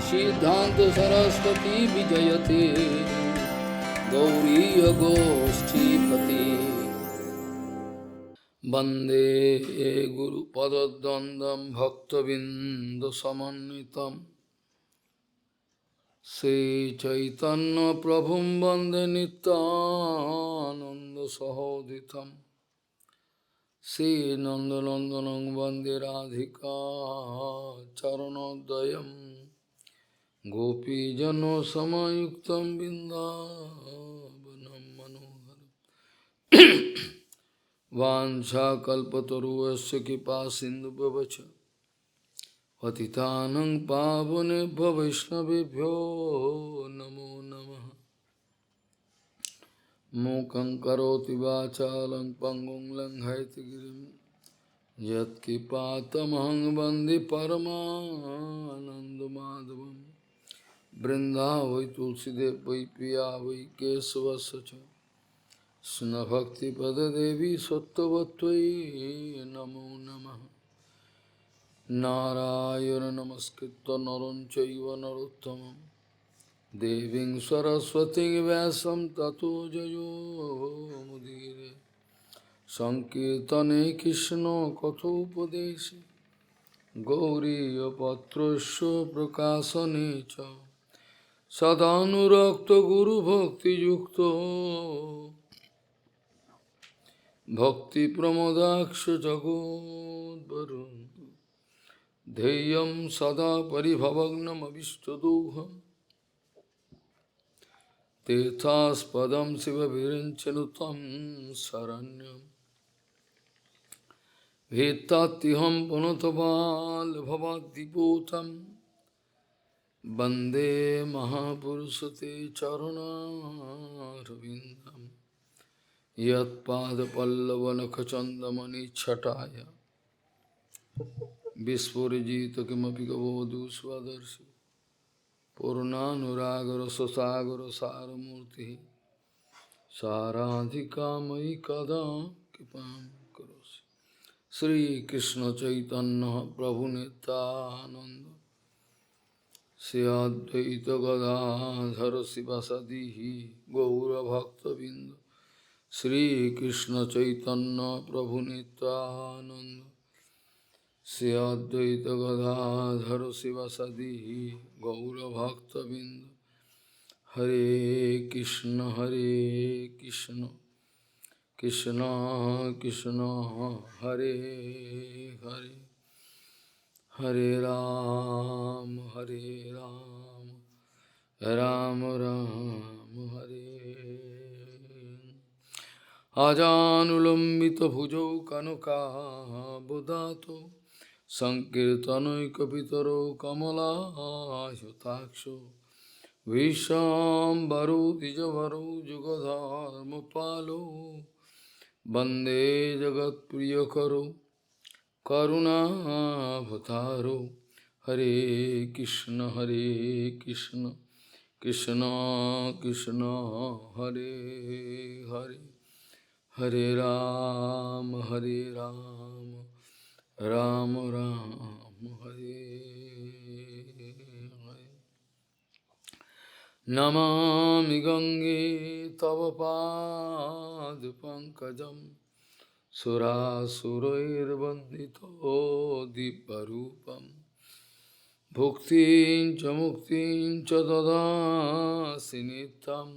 Siddhanta Sarasvati Vijayate Gauriya Goshtipati Bande Guru Padadandam Bhaktavinda Samanitam Se Chaitanya Prabhum Bande Nityananda Sahoditam Se Nandanandanang Bande Radhika Charanodayam Gopijano Samayuktam Bindavanam Manoharam Vansha Kalpataruvasya Kipa Sindhu Bhavacha Patitanang Pavane Vaishnavebhyo Namo Namaha Mukhaṁ karoti vācālaṁ pangum langhayati girim Yat kipātamahang bandi paramānanda madhavam Brindāvai tulsidev vai piya vai Keśava sacha Suna bhakti pada devi sattvatvai namo namaha Narayana namaskritta naram chaiva narottamam Deving Saraswati Vyasam Tato Jayo Mudire Sankirtane Krishna Kathopadeshe Gauriya Patrasya Prakasanecha Sadhanurakta Guru Bhakti Yukto Bhakti Pramodaksha Jagod Varun Deyam Sada Paribhavagnam Avishtadoham Tethas Padam Siva Virinchanutam Saranyam Vetatiham Punatabal Bhavadipotam Bande Mahapurusate Charana Ravindam Yat Pada Pallavana Kachandamani Chataya Vispurijita Kimapikavodu Swadarshi Purnanuragara Sasagara Saramurti Saradhika Mai Kada Kipam Karosi Sri Krishna Chaitanya Prabhu Nityananda Sri Advaita Gadadhara Sivasadihi Gaura Bhakta Binda Sri Krishna Chaitanya Prabhu Nityananda Sri Advaita Gadadhara Sivasadihi Gaura Bhakta Binda Hare Krishna Krishna Krishna Hare Hare Hare Ram Ram Ram Hare Ajanulambita bhujau kanaka budato Sankirtanoi kapitaro kamala yutaksho Vishambaro dijavaro jugadharma palo Bande jagat priyakaro karuna bhataro Hare Krishna Krishna Krishna Hare Hare Hare Ram Ram Ram Hare Hare Namami Gange Tava Pad Pankajam Surasurair Vandito Diparupam Bhuktin cha dada sinitam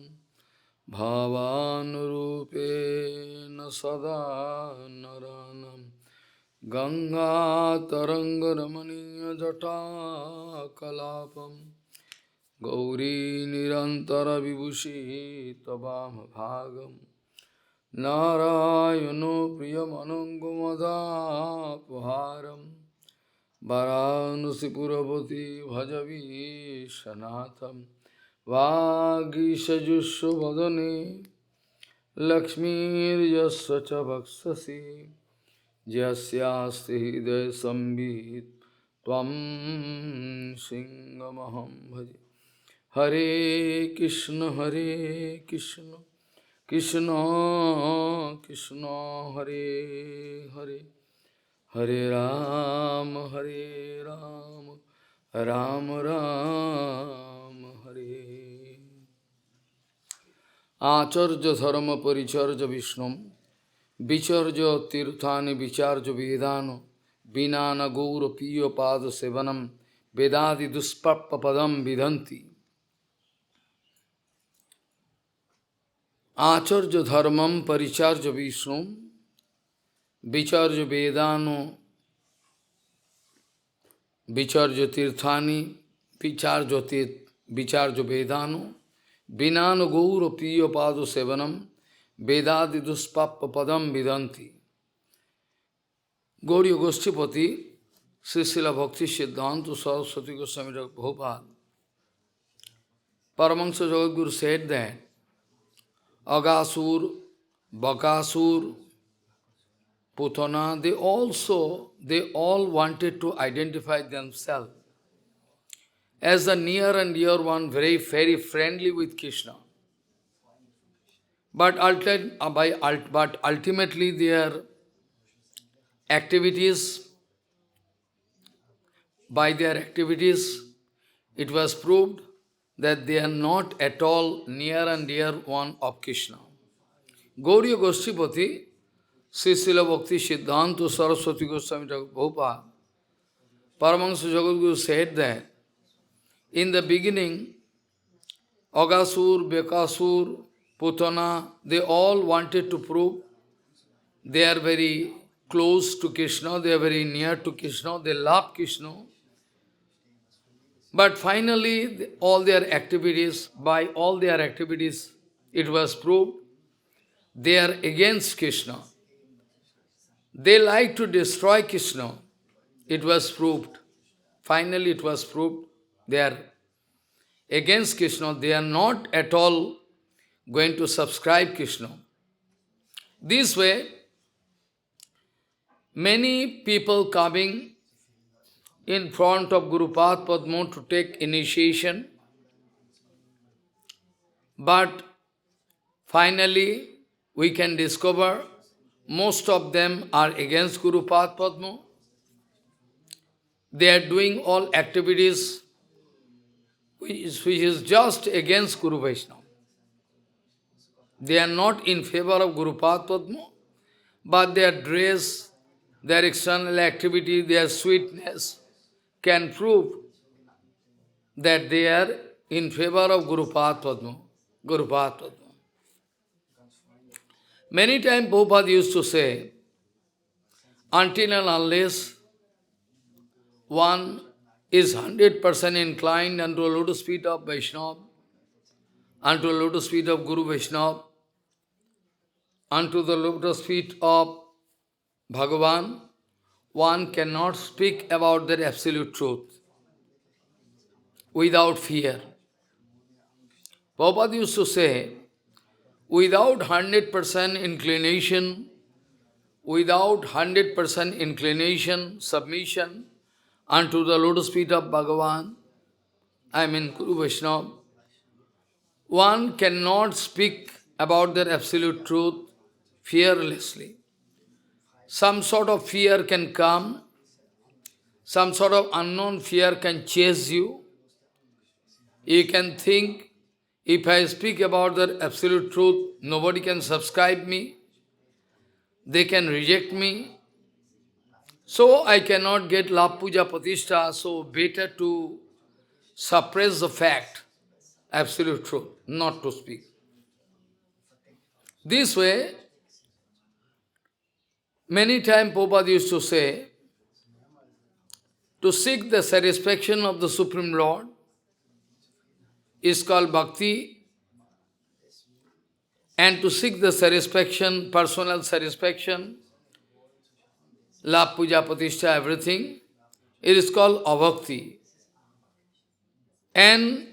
Bhavanurupena sada naranam Ganga tarangaramaniya jata kalapam Gauri nirantara vibhushi tabam bhagam Narayano priyamanangumada puharam Varanasi Purapati Bhajavi Shanatham Vagisajusho Vadane Lakshmir Yasacha Bhaksasi Jasyasti Hidaya Sambhit Tvam Singamaham Bhaji Hare Krishna Krishna Krishna Hare Hare Hare Ram Ram Ram Hare. Acharya dharma paricharya Vishnam Vicharya tirthani vicharya vedano Vinana gaura piya pada sevanam Vedādi duspappa padam vidhanti. Acharya dharmam paricharya Vishnam Vicharya vedano Vicharya tirthani vicharya vedano Vinana gaura piya pada sevanam Vedādi duspappa padam vidhanti. Gauriya Goshtipati, Śrīla Bhakti Siddhanta Sarasvata Gauḍīya Vaiṣṇava Jagadguru said that Agasur, Bakasur, Putana, they all wanted to identify themselves as the near and dear one, very friendly with Krishna. But ultimately their activities, by their activities, it was proved that they are not at all near and dear one of Krishna. Gauriya Goshtipati, Śrīla Bhakti Siddhanta Sarasvata Gauḍīya Vaiṣṇava Jagadguru said that in the beginning, Agasur, Bekasur, Putana, they all wanted to prove they are very close to Krishna, they are very near to Krishna, they love Krishna. But finally, by all their activities, it was proved they are against Krishna. They like to destroy Krishna. It was proved. Finally, it was proved they are against Krishna. They are not at all going to subscribe Krishna. This way, many people coming in front of Guru Padma to take initiation, but finally we can discover most of them are against Guru Padma. They are doing all activities which is just against Guru Vaishnava. They are not in favor of Guru Padma, but their dress, their external activity, their sweetness can prove that they are in favor of Guru Padma. Many times Prabhupada used to say, until and unless one is 100% inclined unto a lotus feet of Vaishnava, unto a lotus feet of Guru Vaishnava, unto the lotus feet of Bhagavan, one cannot speak about that absolute truth without fear. Prabhupada used to say, without 100% inclination, submission unto the lotus feet of Bhagavan, Guru Vaishnava, one cannot speak about that absolute truth fearlessly. Some sort of fear can come, some sort of unknown fear can chase you. You can think, if I speak about the absolute truth, nobody can subscribe me, they can reject me, so I cannot get love puja pratishtha, so better to suppress the fact, absolute truth, not to speak. This way, many times Prabhupada used to say, to seek the satisfaction of the Supreme Lord is called Bhakti, and to seek the satisfaction, personal satisfaction, love, puja, pratishtha, everything, it is called abhakti. And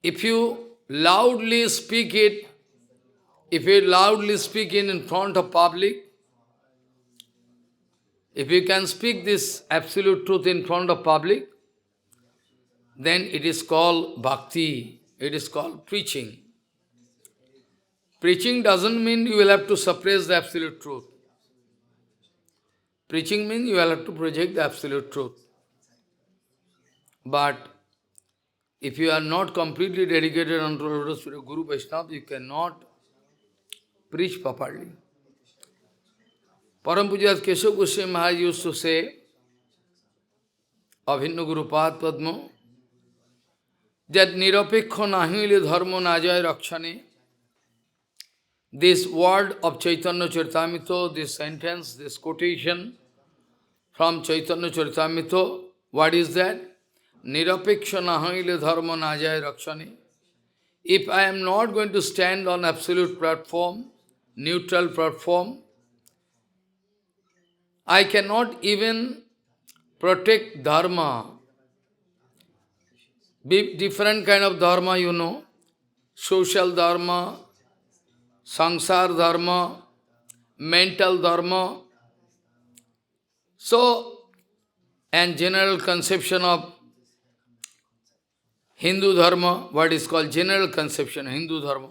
if you loudly speak it, in front of public, if you can speak this absolute truth in front of public, then it is called bhakti, it is called preaching. Preaching doesn't mean you will have to suppress the absolute truth. Preaching means you will have to project the absolute truth. But if you are not completely dedicated unto Lotus Feet of Guru Vaishnava, you cannot preach properly. Param Pujat Keśava Gosvāmī Mahārāja used to say, Abhinna Guru Pad Padma, that nirapekkha nahile dharma najaya rakshane. This word of Chaitanya Charitamrita, this sentence, this quotation from Chaitanya Charitamrita, what is that? Nirapekkha nahile dharma najaya rakshane. If I am not going to stand on absolute platform, neutral platform, I cannot even protect dharma. Different kind of dharma, you know, social dharma, sansar dharma, mental dharma. So, and general conception of Hindu dharma, what is called general conception of Hindu dharma.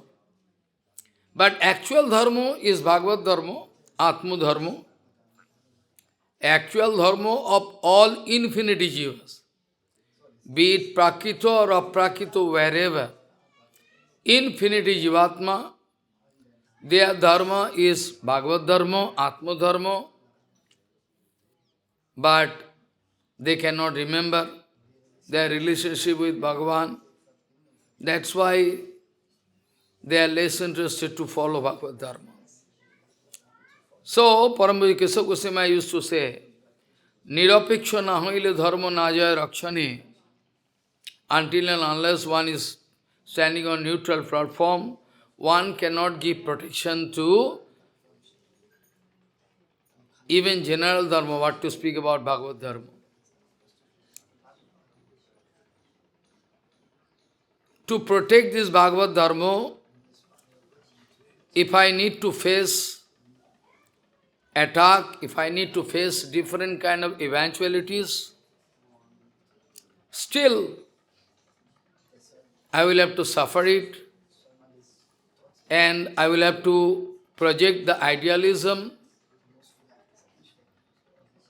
But actual dharma is Bhagavad dharma, Atma dharma. Actual dharma of all infinity jivas. Be it prakrito or aprakrito, wherever. Infinity jivatma, their dharma is Bhagavad dharma, Atma dharma. But they cannot remember their relationship with Bhagavan. That's why they are less interested to follow Bhagavad dharma. So, Parampuja Keśava Gosvāmī used to say, Nirapeksha nahoile dharma najaya rakshane. Until and unless one is standing on neutral platform, one cannot give protection to even general dharma, what to speak about Bhagavad dharma. To protect this Bhagavad dharma, if I need to face attack, if I need to face different kind of eventualities, still I will have to suffer it, and I will have to project the idealism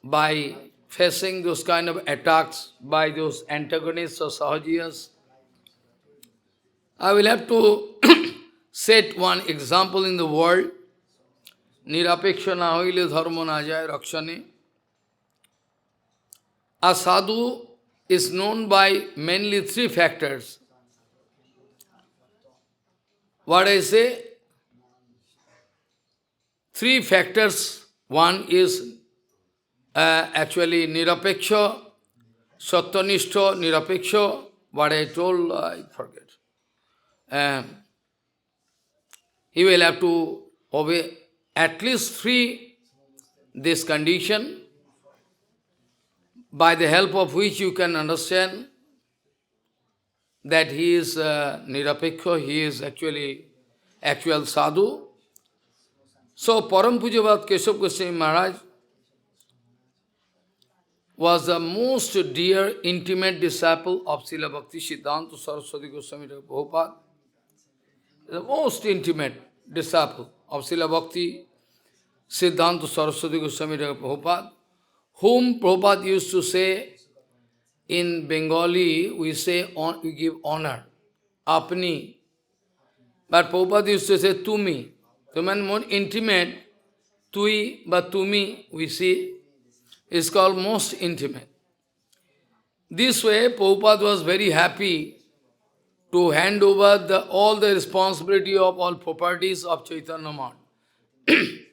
by facing those kind of attacks by those antagonists or sahajiyas. I will have to set one example in the world. Nirapeksha nahoile dharma najaya rakshane. A sadhu is known by mainly three factors. What I say? Three factors. One is actually nirapeksha, satyanishta, nirapeksha. What I told, I forget. He will have to obey at least three this condition, by the help of which you can understand that he is nirapeksha, he is actual sadhu. So, Param Pujyavat Keśava Gosvāmī Mahārāja was the most dear, intimate disciple of Śrīla Bhakti Siddhanta Sarasvata Gauḍīya Prabhupāda. The most intimate disciple of Śrīla Bhakti Siddhanta Sarasvata Gauḍīya Prabhupāda, whom Prabhupada used to say, in Bengali, we give honor, apni. But Prabhupada used to say, tumi. So man more intimate, tui, but tumi, we see, is called most intimate. This way, Prabhupada was very happy to hand over all the responsibility of all properties of Chaitanya Mahaprabhu.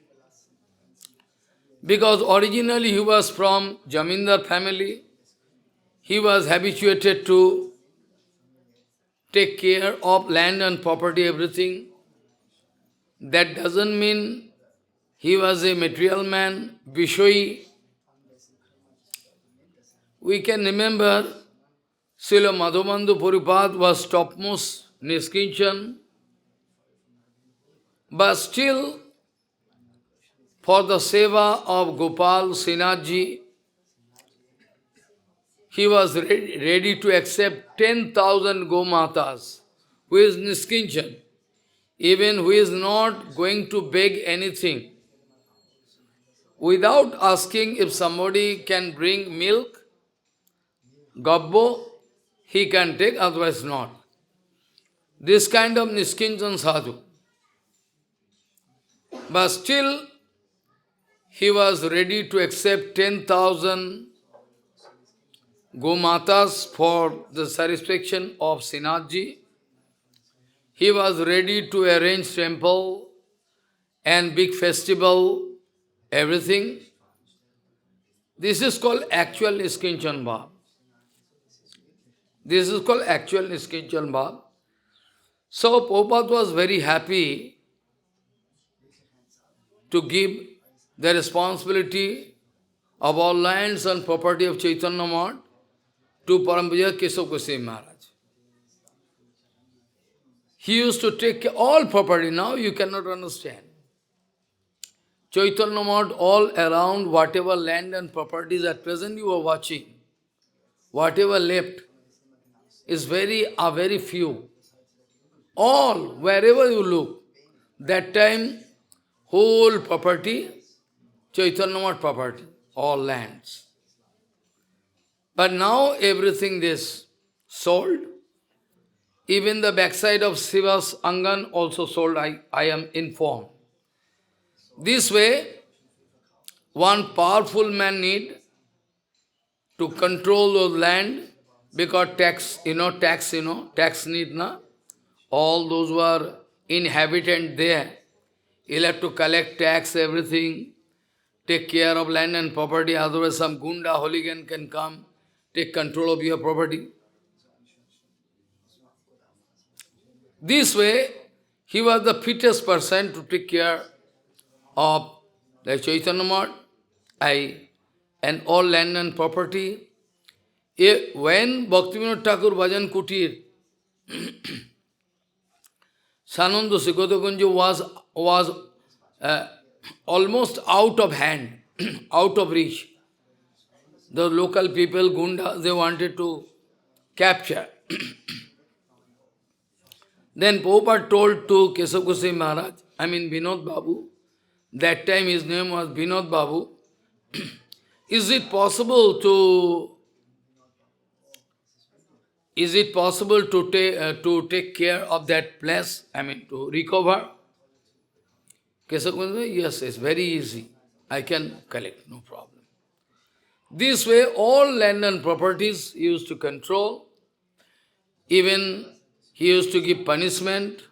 Because originally he was from Jamindar family, he was habituated to take care of land and property, everything. That doesn't mean he was a material man, Vishoyi. We can remember Śrīla Madhavendra Puripad was topmost Niskinchan, but still for the seva of Gopal Srinathji, he was ready to accept 10,000 Gomatas, who is Niskinchan, even who is not going to beg anything. Without asking if somebody can bring milk, gabbo, he can take, otherwise not. This kind of Niskinchan sadhu. But still, he was ready to accept 10,000 Gomatas for the satisfaction of Srinathji. He was ready to arrange temple and big festival, everything. This is called actual Niskinchan Bhav. This is called actual Niskinchan Bhav. So Prabhupada was very happy to give the responsibility of all lands and property of Chaitanya Math to Parampuja Keśava Gosvāmī Mahārāja. He used to take care all property. Now you cannot understand. Chaitanya Math all around, whatever land and properties at present you are watching, whatever left is very few. All, wherever you look, that time, whole property, Chaitanya Math property, all lands. But now everything is sold. Even the backside of Shiva's Angan also sold, I am informed. This way, one powerful man need to control those land, because tax need, na? All those who are inhabitant there, he'll have to collect tax, everything, take care of land and property, otherwise some gunda, hooligan can come, take control of your property. This way, he was the fittest person to take care of the Chaitanya Math and all land and property. When Bhaktivinoda Thakur Bhajan Kutir, Sananda Sikotakunja was almost out of hand, out of reach. The local people, Gunda, they wanted to capture. Then Prabhupada told to Keśava Gosvāmī Mahārāja, Vinod Babu, that time his name was Vinod Babu, is it possible to take care of that place, to recover? Keśava Gosvāmī, yes, it's very easy. I can collect, no problem. This way, all land and properties he used to control. Even he used to give punishment,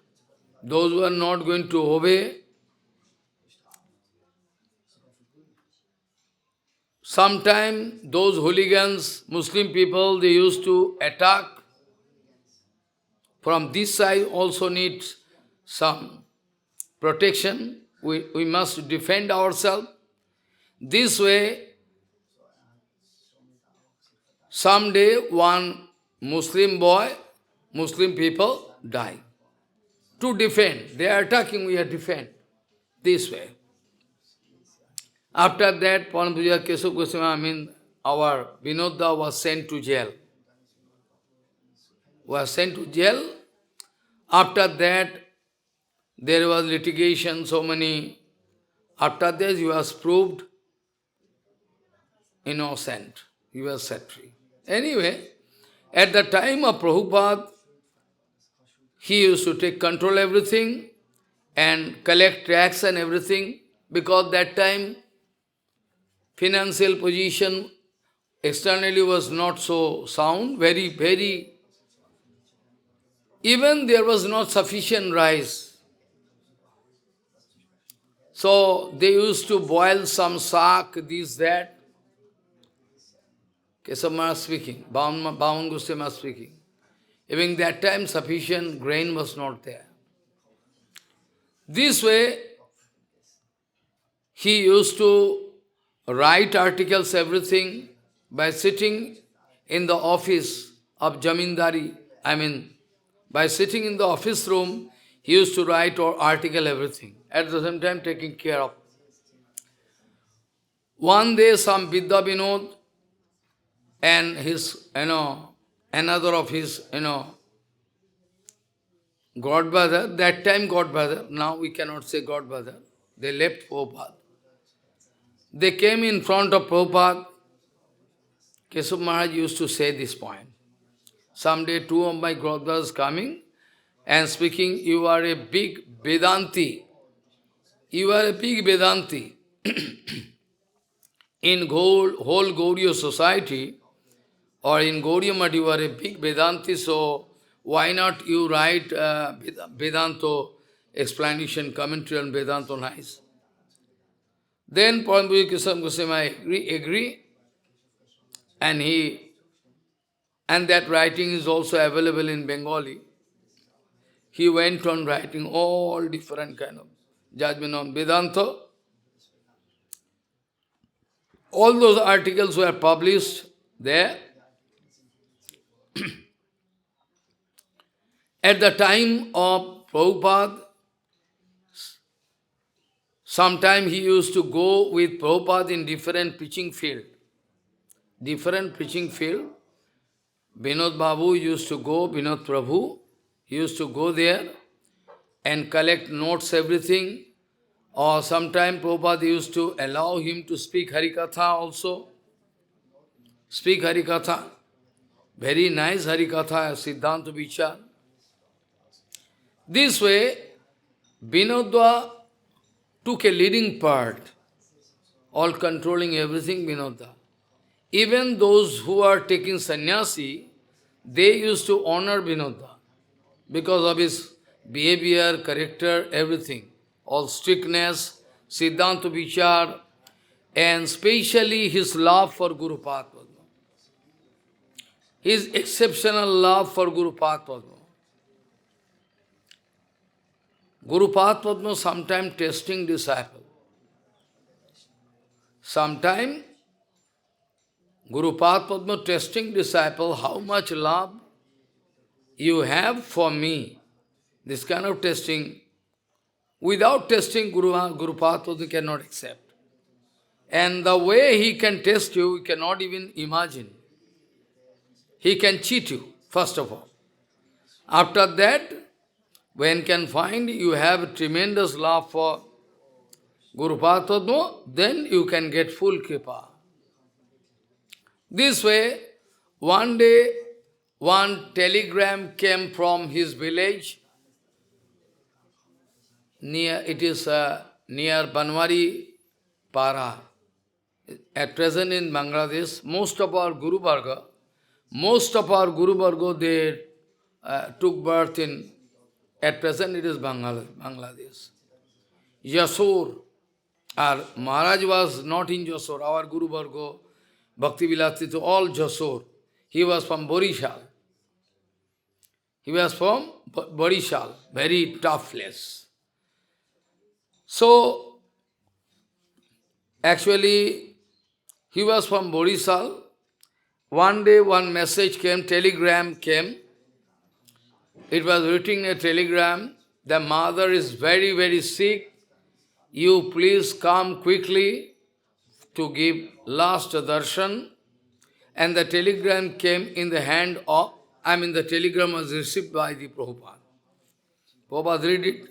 those who are not going to obey. Sometimes those hooligans, Muslim people, they used to attack. From this side also needs some protection. We must defend ourselves. This way, someday one Muslim boy, Muslim people die. To defend. They are attacking, we are defend. This way. After that, Parampuja Keśava Gosvāmī, our Vinoda was sent to jail. Was sent to jail. After that, there was litigation, so many. After that, he was proved innocent. He was set free. Anyway, at the time of Prabhupada, he used to take control everything and collect tax and everything, because that time financial position externally was not so sound, very, even there was not sufficient rice. So they used to boil some sak, this, that. Keśava Maharaj speaking, Bhavan Goswami speaking. Even that time sufficient grain was not there. This way, he used to write articles, everything, by sitting in the office of Jamindari. By sitting in the office room, he used to write article, everything. At the same time, taking care of. One day, some Vidya Vinod and his, another of his, godbrother, that time godbrother, now we cannot say godbrother, they left Prabhupada. They came in front of Prabhupada. Keśava Maharaj used to say this point. Someday two of my brothers coming and speaking, you are a big Vedāntī. You are a big Vedāntī. In whole Gaudiya society, or in Gaudiya Math, you are a big Vedāntī, so why not you write Vedanta explanation, commentary on Vedanta nice? Then Prabhupada Keśava Gosvāmī agree, and that writing is also available in Bengali. He went on writing all different kind of judgment on Vedanta. All those articles were published there. At the time of Prabhupada, sometime he used to go with Prabhupada in different preaching field. Different preaching field. Vinod Babu used to go, Vinod Prabhu, he used to go there and collect notes, everything. Or sometime Prabhupada used to allow him to speak HariKatha also. Speak HariKatha. Very nice HariKatha, Siddhanta Vichar. This way, Vinodva took a leading part, all controlling everything, Vinodva. Even those who are taking sannyasi, they used to honor Vinodva because of his behavior, character, everything. All strictness, Siddhanta Vichar, and especially his love for Guru Padma. His exceptional love for Guru Padma. Guru Padma sometimes testing disciple. Sometimes Guru Padma testing disciple, how much love you have for me. This kind of testing, without testing, Guru Padma cannot accept. And the way he can test you, you cannot even imagine. He can cheat you, first of all. After that, when can find you have tremendous love for Guru Padma, then you can get full kripa. This way, one day, one telegram came from his village. It is near Banwari Para. At present in Bangladesh, most of our Guru Varga, they took birth in, at present it is Bangladesh. Yasur, our Mahārāja was not in Yasur, our Guru Varga, Bhakti Vilasita, all Yasur. He was from Borishal. He was from Borishal, very tough place. So, actually, he was from Borishal. One day, one message came, telegram came. It was written in a telegram, the mother is very, very sick. You please come quickly to give last darshan. And the telegram came in the hand of, the telegram was received by the Prabhupada. Prabhupada read it.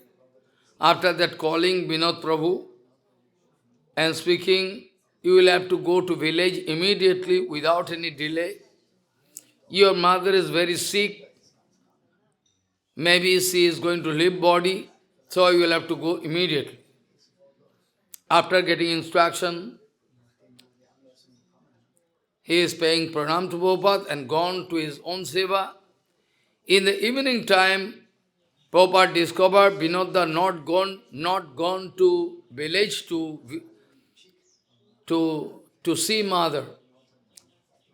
After that, calling Vinod Prabhu and speaking, you will have to go to village immediately without any delay. Your mother is very sick. Maybe she is going to leave body, so you will have to go immediately. After getting instruction, he is paying pranam to Prabhupada and gone to his own seva. In the evening time, Prabhupada discovered Vinodda not gone to village to see mother.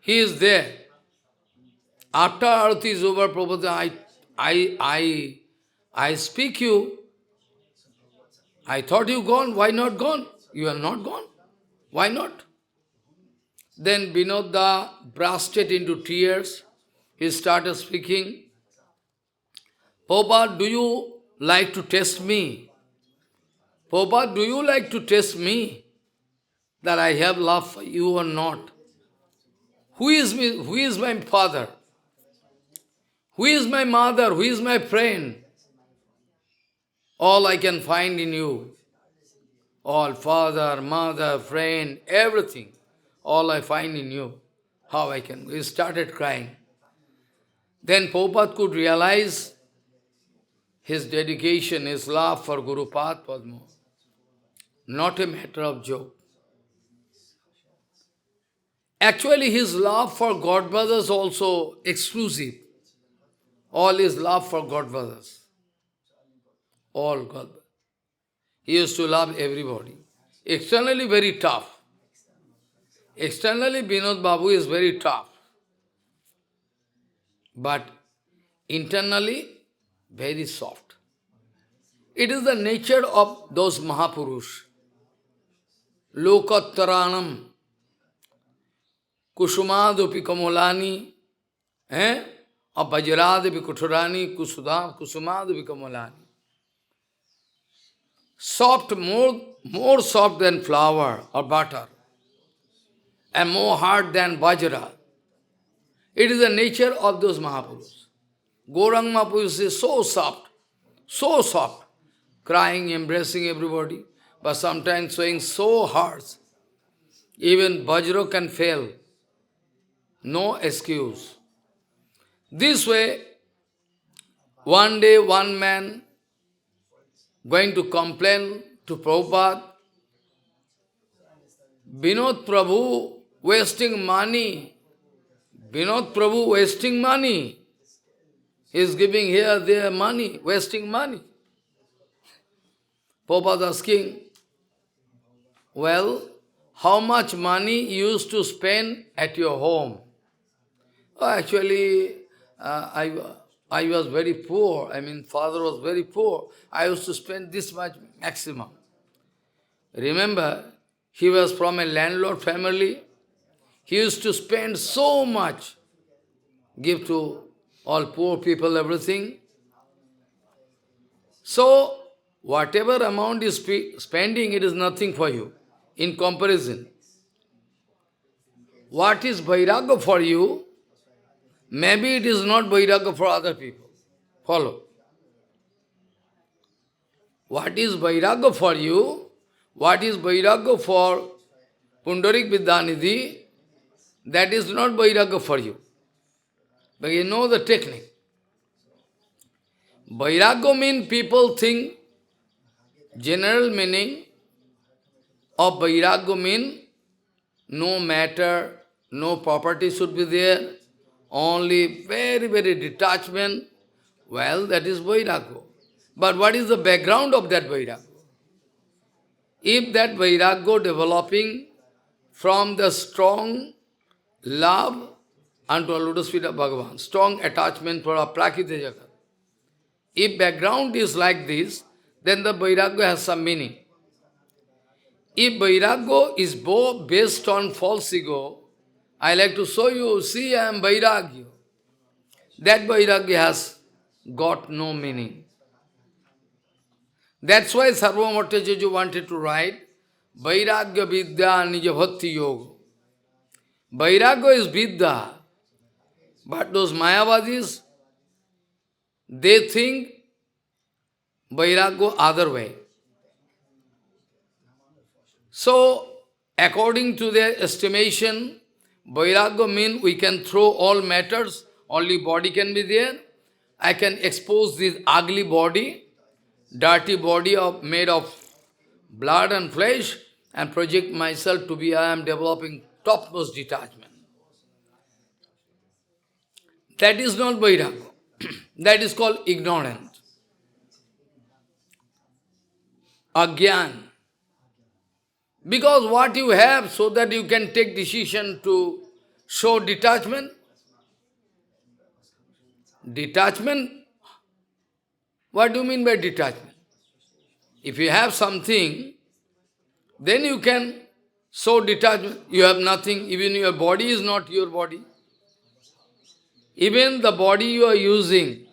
He is there. After Arati is over, Prabhupada, I speak you. I thought you gone. Why not gone? You are not gone. Why not? Then Vinodda bursted into tears. He started speaking. Prabhupada, do you like to test me? Prabhupada, do you like to test me? That I have love for you or not? Who is me? Who is my father? Who is my mother? Who is my friend? All I can find in you. All father, mother, friend, everything. All I find in you. How I can? He started crying. Then Prabhupada could realize his dedication, his love for Guru Path was not a matter of joke. Actually, his love for Godbrothers also exclusive. All his love for Godbrothers. All God. He used to love everybody. Externally very tough. Externally Binod Babu is very tough. But internally very soft. It is the nature of those Mahapurush. Lokattaranam Kusumadupi Kamolani Vajradapi Kuturani Kusumadupi Kamolani. Soft, more soft than flour or butter, and more hard than Vajra. It is the nature of those Mahapurushas. Gaurang Mahapurush is so soft, crying, embracing everybody, but sometimes showing so harsh. Even Vajra can fail. No excuse. This way, one day one man going to complain to Prabhupada, Binod Prabhu wasting money. Binod Prabhu wasting money. He is giving here, there money, wasting money. Prabhupada asking, well, how much money you used to spend at your home? Oh, actually, I was very poor. Father was very poor. I used to spend this much maximum. Remember, he was from a landlord family. He used to spend so much, give to all poor people, everything. So, whatever amount is spending, it is nothing for you, in comparison. What is Vairagya for you, maybe it is not Vairagya for other people. Follow. What is Vairagya for you, what is Vairagya for Pundarik Vidyanidhi, that is not Vairagya for you. But you know the technique. Vairagya means people think, general meaning of Vairagya means no matter, no property should be there, only very, very detachment. Well, that is Vairagya. But what is the background of that Vairagya? If that Vairagya developing from the strong love unto a lotus feet of Bhagavan, strong attachment for a Prakita Jagat. If background is like this, then the Vairagya has some meaning. If Vairagya is based on false ego, I like to show you, see I am Vairagya. That Vairagya has got no meaning. That's why Sarvabhauma Bhattacharya wanted to write, Vairagya Vidya Nija Bhakti Yoga. Vairagya is Vidya, but those Mayavadis, they think Vairagya other way. So, according to their estimation, Vairagya means we can throw all matters, only body can be there. I can expose this ugly body, dirty body made of blood and flesh, and project myself to be, I am developing topmost detachment. That is not Vairagya. That is called ignorant. Agyan. Because what you have, so that you can take decision to show detachment. Detachment? What do you mean by detachment? If you have something, then you can show detachment. You have nothing, even your body is not your body. Even the body you are using,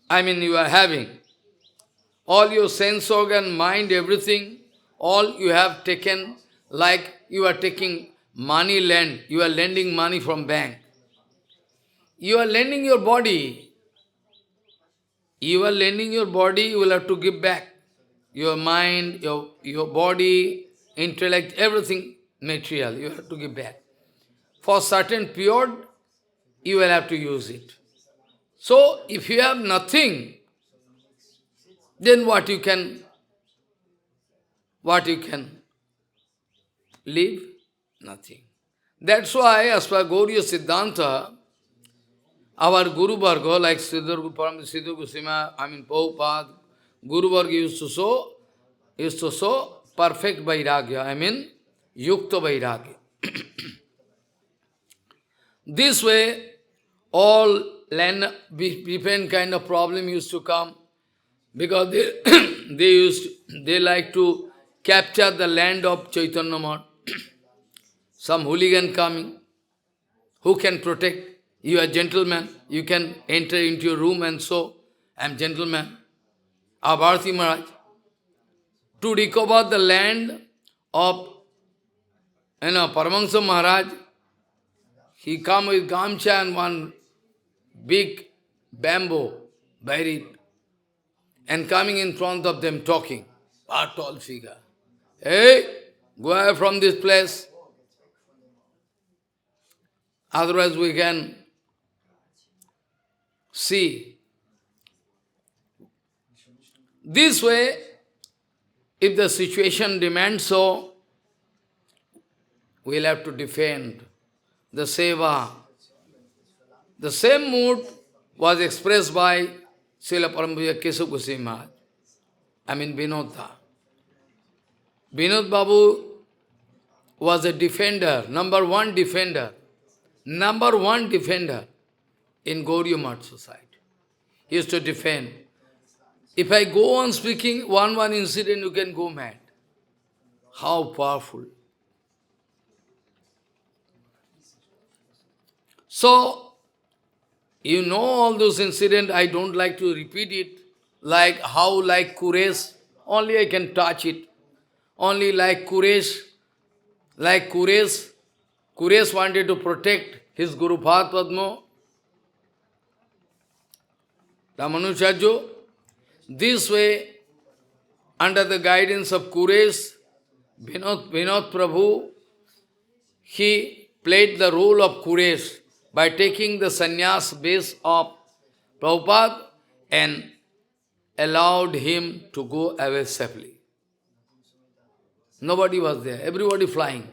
you are having, all your sense organ, mind, everything, all you have taken, like you are taking money lend, you are lending money from bank. You are lending your body. You are lending your body, you will have to give back. Your mind, your body, intellect, everything material, you have to give back. For certain period, you will have to use it. So, if you have nothing, then what you can live? Nothing. That's why, as per Gauriya Siddhanta, our Guru Varga, like Siddhar Gosvāmī, Prabhupada, Guru Varga used to show perfect Vairagya, Yukta Vairagya. This way, all different kind of problem used to come, because they like to capture the land of Chaitanya Math. Some hooligan coming, who can protect? You are gentleman, you can enter into your room and so, I am gentleman. Avirbhāva-tithi Maharaj, to recover the land of Paramahansa Maharaj, he come with gamcha and one big bamboo, buried, and coming in front of them talking. A tall figure. Hey, go away from this place. Otherwise we can see. This way, if the situation demands so, we'll have to defend the seva. The same mood was expressed by Śrīla Parampuja Keśava Gosvāmī Maharaj. Vinodda. Vinod Babu was a defender, number one defender in Gaudiya Math society. He used to defend. If I go on speaking one incident, you can go mad. How powerful. So, you know all those incidents, I don't like to repeat it, like Quraysh, only I can touch it. Only like Quraysh wanted to protect his Guru Padma, Ramanujarya. This way, under the guidance of Quraysh, Vinod Prabhu, he played the role of Quraysh by taking the sannyas base of Prabhupada and allowed him to go away safely. Nobody was there, everybody flying.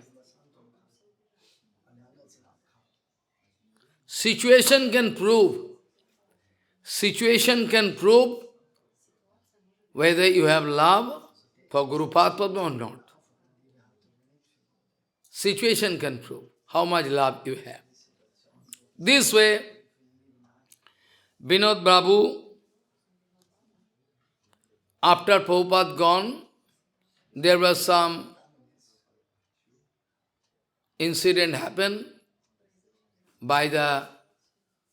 Situation can prove whether you have love for Guru Padma or not. Situation can prove how much love you have. This way, Vinod Babu, after Prabhupada gone, there was some incident happened by the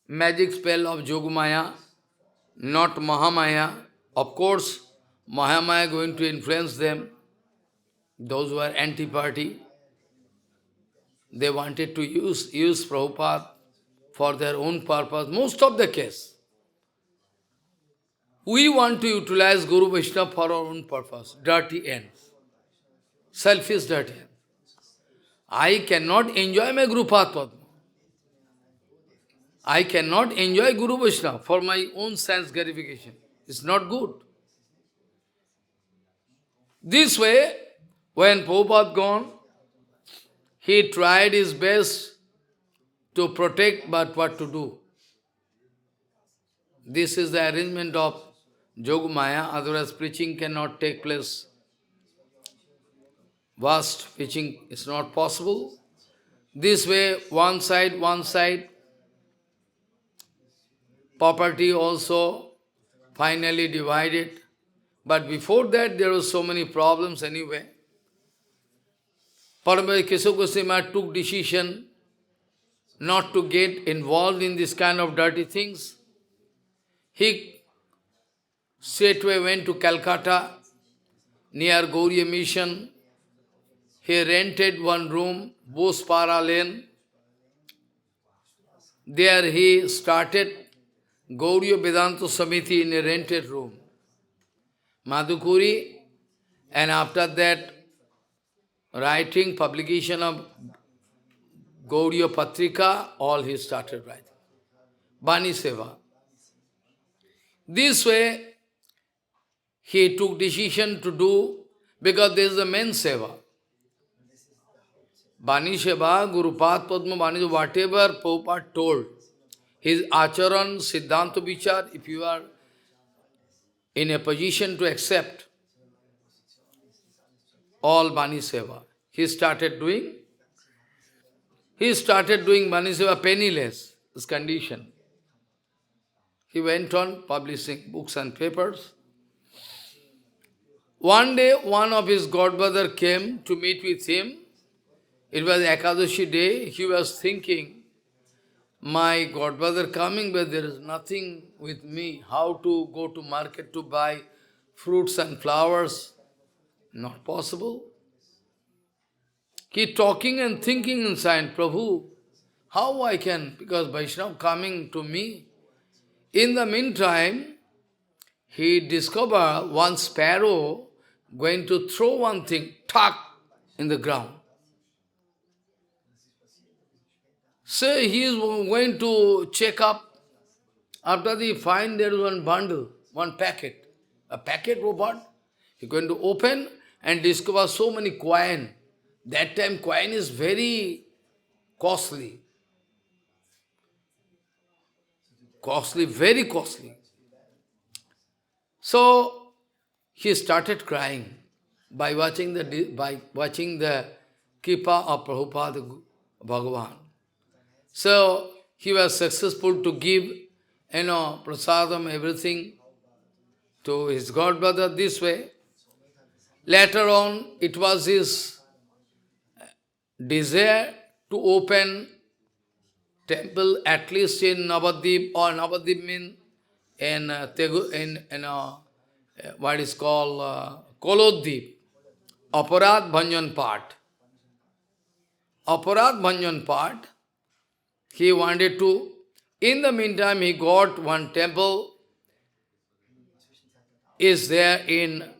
magic spell of Yogamaya, not Mahamaya. Of course, Mahamaya going to influence them. Those who are anti-party, they wanted to use Prabhupada for their own purpose, most of the case. We want to utilize Guru Vaishnava for our own purpose, dirty ends, selfish dirty ends. I cannot enjoy my Guru Padma. I cannot enjoy Guru Vaishnava for my own sense gratification. It's not good. This way, when Prabhupada gone, he tried his best to protect, but what to do? This is the arrangement of Yogamaya, otherwise preaching cannot take place. Vast preaching is not possible. This way, one side, property also finally divided. But before that, there were so many problems anyway. Paramahansa Keśava Gosvāmī Maharaj took decision not to get involved in this kind of dirty things. He straightway went to Calcutta, near Gauriya Mission. He rented one room, Bospara Lane. There he started Gauriya Vedānta Samiti in a rented room. Madhukuri, and after that, writing, publication of Gauriya Patrika, all he started writing. Bani Seva. This way, he took decision to do, because this is the main Seva. Bani Seva, Gurupat Padma Bani, whatever Prabhupada told, his Acharan, Siddhanta Vichar, if you are in a position to accept all Bani Seva, he started doing Bani Seva penniless, his condition. He went on publishing books and papers. One day, one of his godbrother came to meet with him. It was Ekadashi day. He was thinking, my godbrother coming, but there is nothing with me. How to go to market to buy fruits and flowers? Not possible. Keep talking and thinking inside, Prabhu, how I can, because Vaishnava coming to me. In the meantime, he discovered one sparrow going to throw one thing, tuck, in the ground. So he is going to check up. After he find there is one bundle, one packet. A packet of what? He is going to open and discover so many coin. That time coin is very costly. Costly, very costly. So he started crying by watching the Kripa of Prabhupada Bhagavan. So he was successful to give, prasadam, everything to his godbrother this way. Later on, it was his desire to open temple at least in Navadvip, or Navadvip means in what is called Kolodvip, Aparad Bhanjan part. Aparad Bhanjan part, he wanted to, in the meantime he got one temple, is there in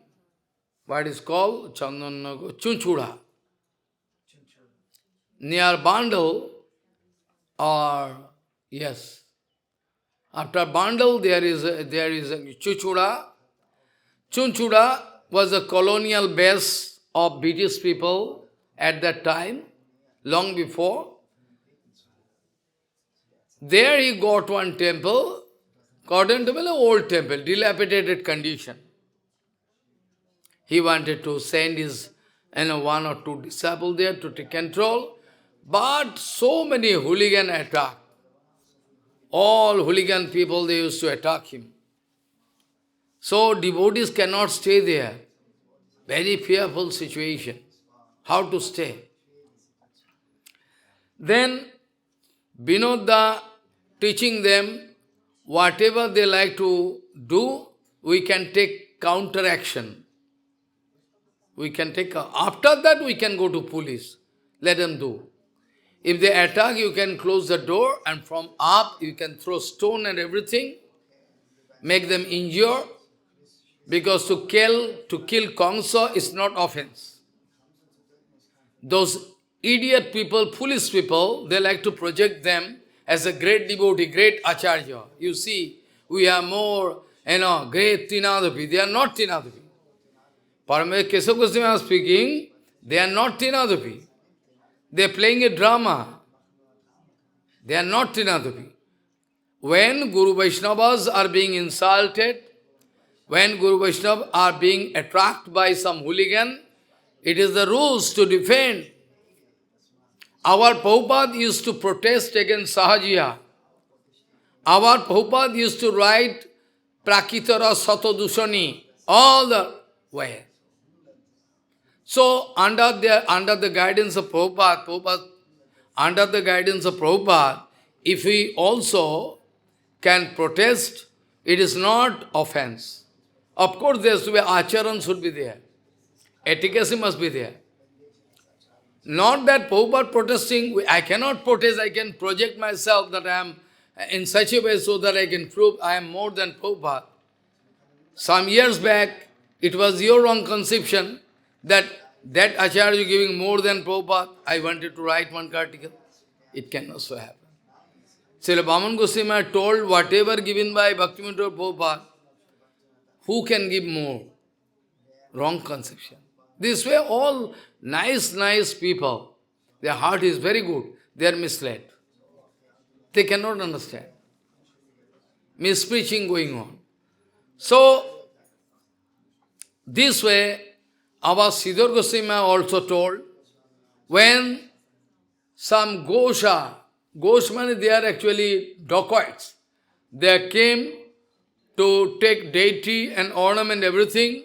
what is called Chunchuda, near Bandal, or yes, after Bandal there is a Chunchuda. Chunchuda was a colonial base of British people at that time, long before. There he got one temple, cotton temple, an old temple, dilapidated condition. He wanted to send his one or two disciples there to take control, but so many hooligan attack. All hooligan people, they used to attack him. So devotees cannot stay there. Very fearful situation. How to stay? Then Vinodda teaching them, whatever they like to do, we can take counteraction. We can take, after that we can go to police. Let them do. If they attack, you can close the door, and from up you can throw stone and everything, make them injure, because to kill Kamsa is not offense. Those idiot people, foolish people, they like to project them as a great devotee, great acharya. You see, we are more, great Tinadapi. They are not Tinadapi. Keśava Gosvāmī is speaking, they are not Tinadapi. They are playing a drama. They are not Tinadapi. When Guru Vaishnavas are being insulted, when Guru Vaishnavas are being attracted by some hooligan, it is the rules to defend. Our Prabhupada used to protest against Sahajiya. Our Prabhupada used to write Prakitara Satodushani, all the way. So, under the guidance of Prabhupada, if we also can protest, it is not offense. Of course, there has to be acharan should be there. Etiquette must be there. Not that Prabhupada protesting, I cannot protest, I can project myself that I am in such a way so that I can prove I am more than Prabhupada. Some years back, it was your wrong conception that Acharya is giving more than Prabhupada. I wanted to write one article. It cannot so happen. Śrīla Bāman Gosvāmī told whatever given by Bhaktivinoda Prabhupada, who can give more? Wrong conception. This way all nice people, their heart is very good, they are misled. They cannot understand. Mispreaching going on. So, this way, our Siddhar Goswami also told, when some Gosha means they are actually dacoits, they came to take deity and ornament, everything,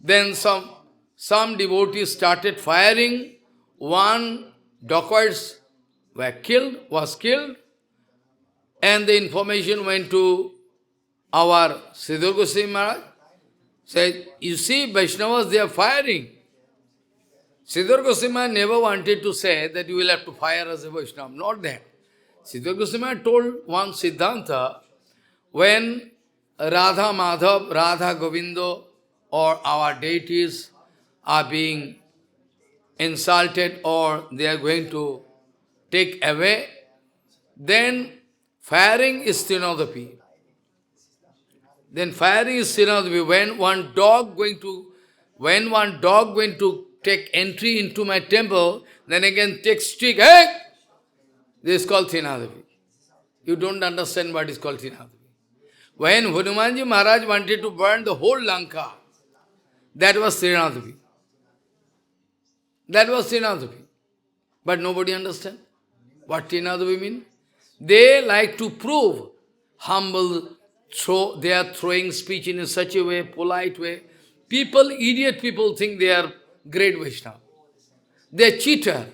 then some devotees started firing, one dacoit was killed, and the information went to our Siddhar Goswami Maharaj, said, you see, Vaishnavas, they are firing. Siddhar Goswami never wanted to say that you will have to fire as a Vaishnava, not that. Siddhar Goswami told one Siddhanta, when Radha Madhav, Radha Govindo, or our deities are being insulted or they are going to take away, then firing is Trinadapi. Then firing is Trinadapi. When one dog going to take entry into my temple, then again take stick, hey! This is called Trinadapi. You don't understand what is called Trinadapi. When Hanumanji Maharaj wanted to burn the whole Lanka, that was Trinadapi. That was Trinadapi. But nobody understands what Trinadapi means. They like to prove humble, they are throwing speech in such a way, polite way. Idiot people think they are great Vaishnava. They are cheater.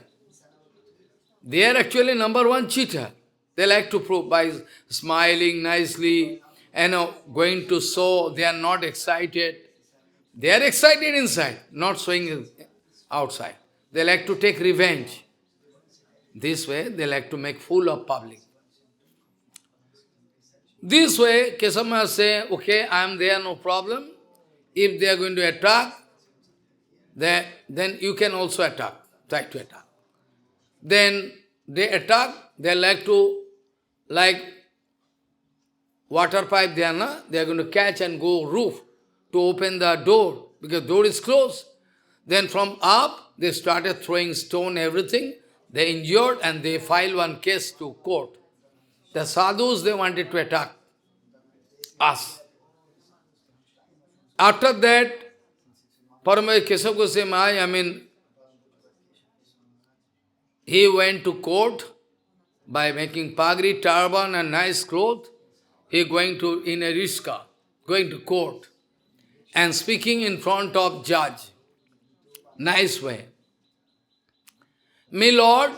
They are actually number one cheater. They like to prove by smiling nicely, going to show they are not excited. They are excited inside, not showing outside. They like to take revenge. This way, they like to make fool of public. This way, Keśava say, okay, I am there, no problem. If they are going to attack, then you can also attack, try to attack. Then they attack, they like water pipe, they are going to catch and go roof to open the door, because door is closed. Then from up, they started throwing stone, everything. They injured and they filed one case to court. The sadhus, they wanted to attack us. After that, Keśava Goswami, he went to court by making pagri, turban and nice clothes. He going to, in a rishka, going to court and speaking in front of judge. Nice way. My Lord,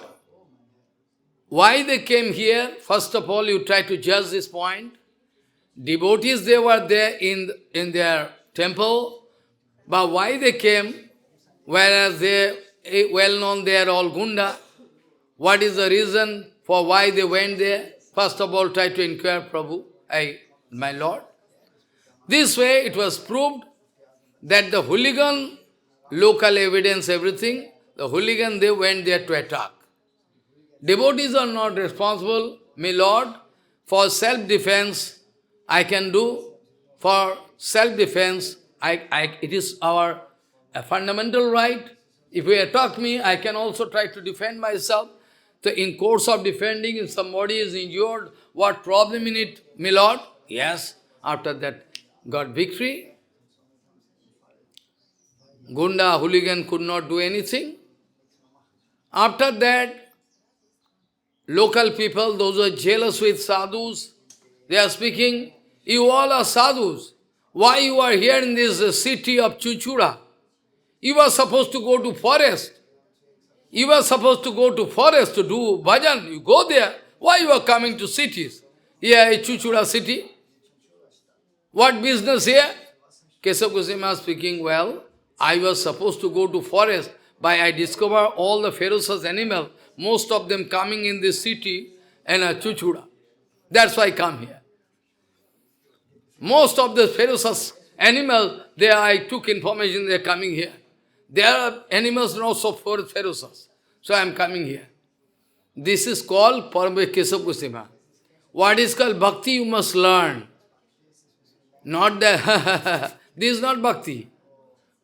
why they came here? First of all, you try to judge this point. Devotees, they were there in their temple, but why they came, whereas they, well known, they are all Gunda. What is the reason for why they went there? First of all, try to inquire, Prabhu, my Lord. This way, it was proved that the hooligan, local evidence, everything, the hooligan, they went there to attack. Devotees are not responsible, my Lord, for self-defense, I can do. For self-defense, it is our fundamental right. If you attack me, I can also try to defend myself. So in course of defending, if somebody is injured, what problem in it, my Lord? Yes, after that, got victory. Gunda, hooligan could not do anything. After that, local people, those who are jealous with sadhus, they are speaking, you all are sadhus. Why you are here in this city of Chuchura? You are supposed to go to forest. You are supposed to go to forest to do bhajan. You go there. Why you are coming to cities? Here is Chuchura city. What business here? Keśava Goswami speaking, well, I was supposed to go to forest, but I discover all the ferocious animals, most of them coming in this city and Chuchura. That's why I come here. Most of the ferocious animals, I took information, they are coming here. There are animals not so ferocious. So I am coming here. This is called Keśava Goswami. What is called bhakti you must learn. Not that, this is not bhakti.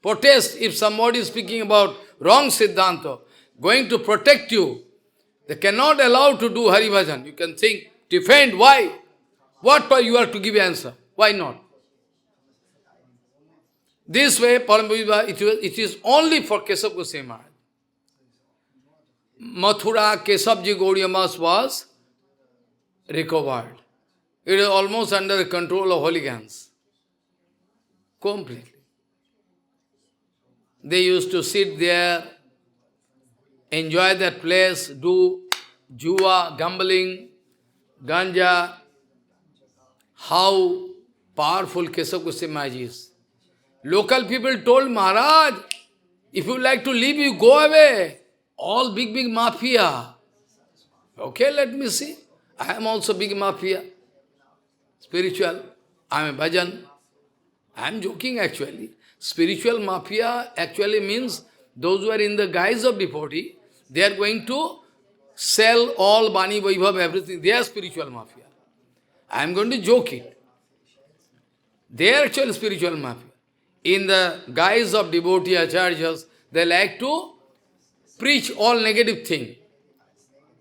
Protest if somebody is speaking about wrong Siddhanta, going to protect you. They cannot allow to do Hari Bhajan. You can think, defend, why? What you are to give answer? Why not? This way, it is only for Keśava Gosvāmī Mahārāja. Mathura Keśavji Gauḍīya Mas was recovered. It is almost under the control of hooligans. Completely. They used to sit there, enjoy that place, do jua, gambling, ganja. How powerful Keśava Gosvāmī Mahārāja is. Local people told Maharaj, if you like to leave, you go away. All big mafia. Okay, let me see. I am also big mafia. Spiritual. I am a bhajan. I am joking actually. Spiritual mafia actually means those who are in the guise of devotee, they are going to sell all Bani, Vaibhav, everything. They are spiritual mafia. I am going to joke it. They are actually spiritual mafia. In the guise of devotee acharyas, they like to preach all negative thing,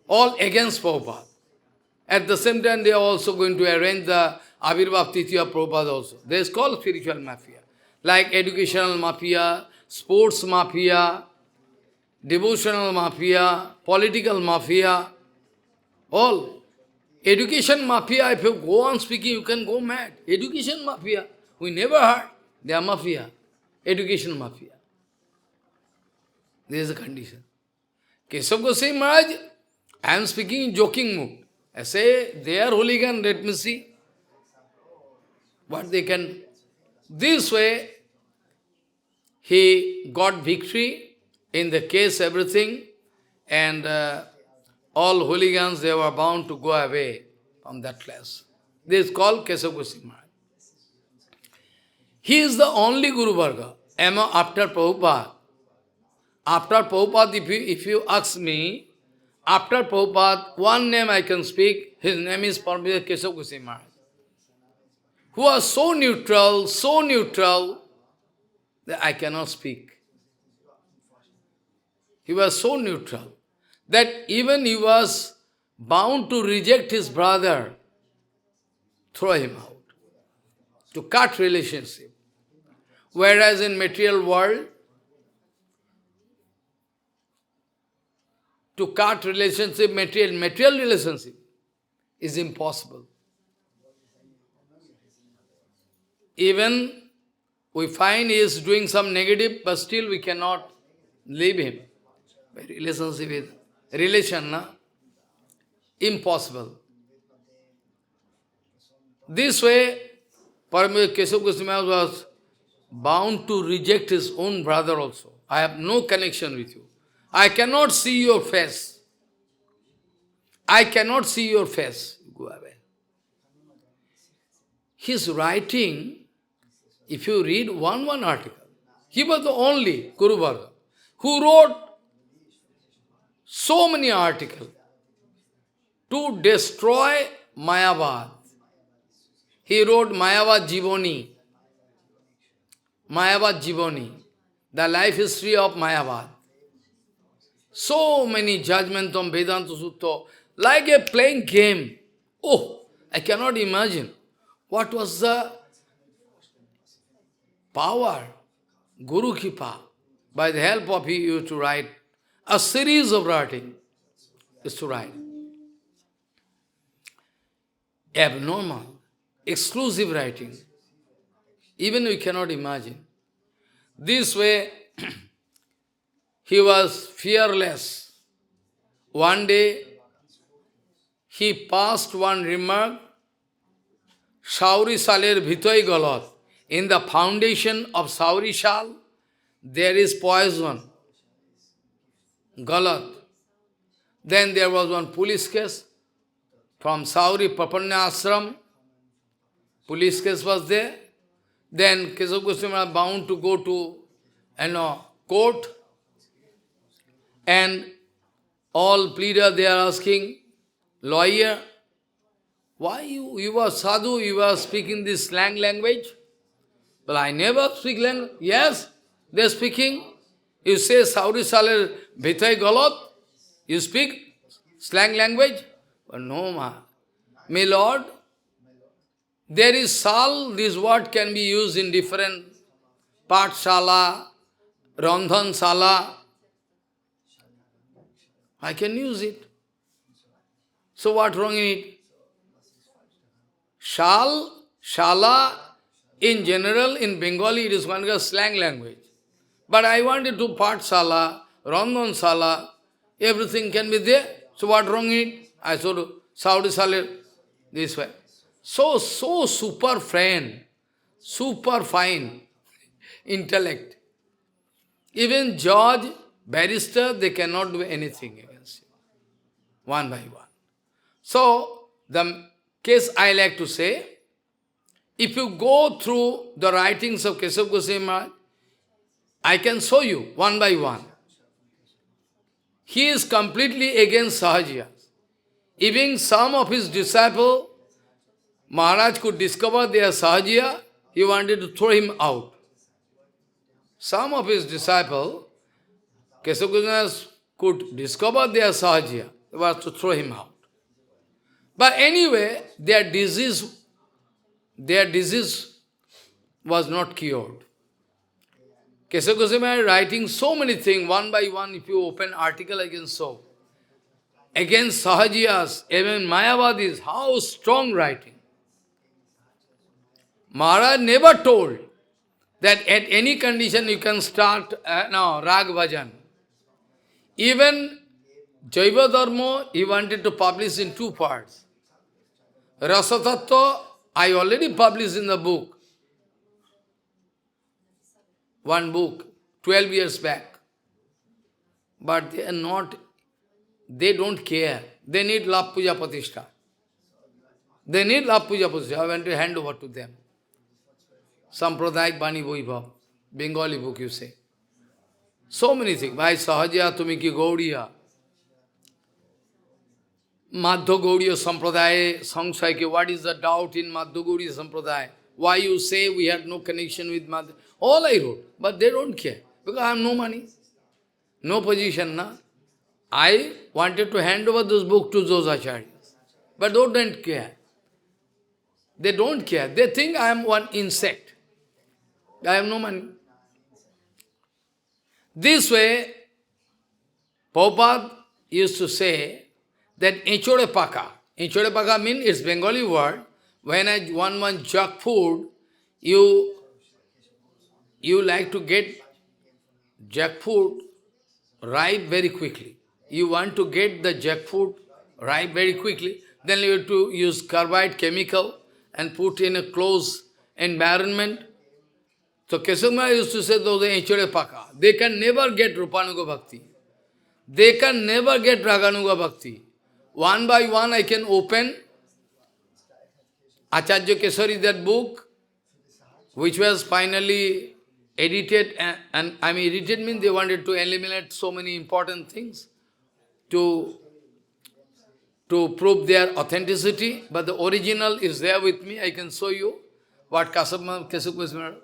all against Prabhupada. At the same time, they are also going to arrange the Avirbhāva-tithi of Prabhupada also. This is called spiritual mafia. Like educational mafia, sports mafia, devotional mafia, political mafia, all. Education mafia, if you go on speaking, you can go mad. Education mafia, we never heard. They are mafia. Education mafia. This is the condition. Keśava Gosvāmī Mahārāja, I am speaking in joking mood. I say, they are hooligan, let me see what they can. This way, he got victory in the case, everything, and all hooligans, they were bound to go away from that place. This is called Keśava Gosvāmī Mahārāja. He is the only Guru Varga after Prabhupada. After Prabhupada, if you ask me, after Prabhupada, one name I can speak, his name is Keśava Gosvāmī Mahārāja, who was so neutral, that I cannot speak. He was so neutral, that even he was bound to reject his brother, throw him out, to cut relationship. Whereas in material world, to cut relationship, material relationship, is impossible. Even we find he is doing some negative, but still we cannot leave him. By relationship is relation, na? Impossible. This way, Keśava Gosvāmī Mahārāja was bound to reject his own brother also. I have no connection with you. I cannot see your face. I cannot see your face. Go away. His writing, if you read one article, he was the only Guru Varga who wrote so many articles to destroy Mayavad. He wrote Mayavad Jivoni, the life history of Mayavad. So many judgments on Vedāntā Sutta, like a playing game. Oh, I cannot imagine what was the power, Guru Kripa, by the help of you to write a series of writing, is to write. Abnormal, exclusive writing. Even we cannot imagine. This way, he was fearless. One day, he passed one remark, Sauri Saler Bhitoi Galat. In the foundation of Sauri Shal, there is poison, Galat. Then there was one police case from Sauri Papanya Ashram. Police case was there. Then Keśava Gosvāmī was bound to go to court. And all pleaders, they are asking, lawyer, Why you are sadhu, you are speaking this slang language? Well, I never speak language. Yes, they are speaking. You say Sauri Saler Bhitai Galot. You speak slang language? But no, my Lord, there is sal, this word can be used in different pārṣada, randhan sala. I can use it. So what wrong in it? Shal, shala, in general, in Bengali, it is one kind of slang language. But I wanted to pārṣada, randhan sala, everything can be there. So what wrong in it? I said, Saudi Salir, this way. So super friend, super fine intellect. Even judge, barrister, they cannot do anything against you, one by one. So, the case I like to say, if you go through the writings of Keśava Gosvāmī Mahārāja, I can show you one by one. He is completely against Sahaja. Even some of his disciples, Maharaj could discover their Sahaja, he wanted to throw him out. Some of his disciples, Keśava Gosvāmī could discover their Sahaja, they were to throw him out. But anyway, their disease was not cured. Keśava Gosvāmī writing so many things, one by one, if you open article, I can show. Against Sahajiyas, even Mayavadis, how strong writing. Maharaj never told that at any condition you can start Rag Bhajan. Even Jaiva Dharma, he wanted to publish in two parts. Rasatattva, I already published in the book. One book, 12 years back. But they are not, they don't care. They need love puja patishtha. They need love puja patishtha. I want to hand over to them. Sampradayak Bani Vaibhav, Bengali book you say. So many things. Bhai Sahaja Tumiki Gaudiya. Madhya Gaudiya Sampradaya, Sangshaike, what is the doubt in Madhya Gaudiya Sampradaya? Why you say we had no connection with Madhya? All I wrote, but they don't care. Because I have no money, no position. Na? I wanted to hand over this book to those acharyas. But they don't care. They don't care. They think I am one insect. I have no money. This way, Prabhupada used to say that Echore paka means it's Bengali word. When one wants junk food, you like to get jackfruit ripe very quickly. You want to get the jackfruit ripe very quickly, then you have to use carbide chemical and put in a closed environment. So Keśava used to say those are Echure Paka. They can never get Rupanuga Bhakti. They can never get Raganuga Bhakti. One by one I can open Acharya Kesari, that book, which was finally edited, and I mean edited means they wanted to eliminate so many important things to prove their authenticity, but the original is there with me. I can show you what Keśava Gosvāmī.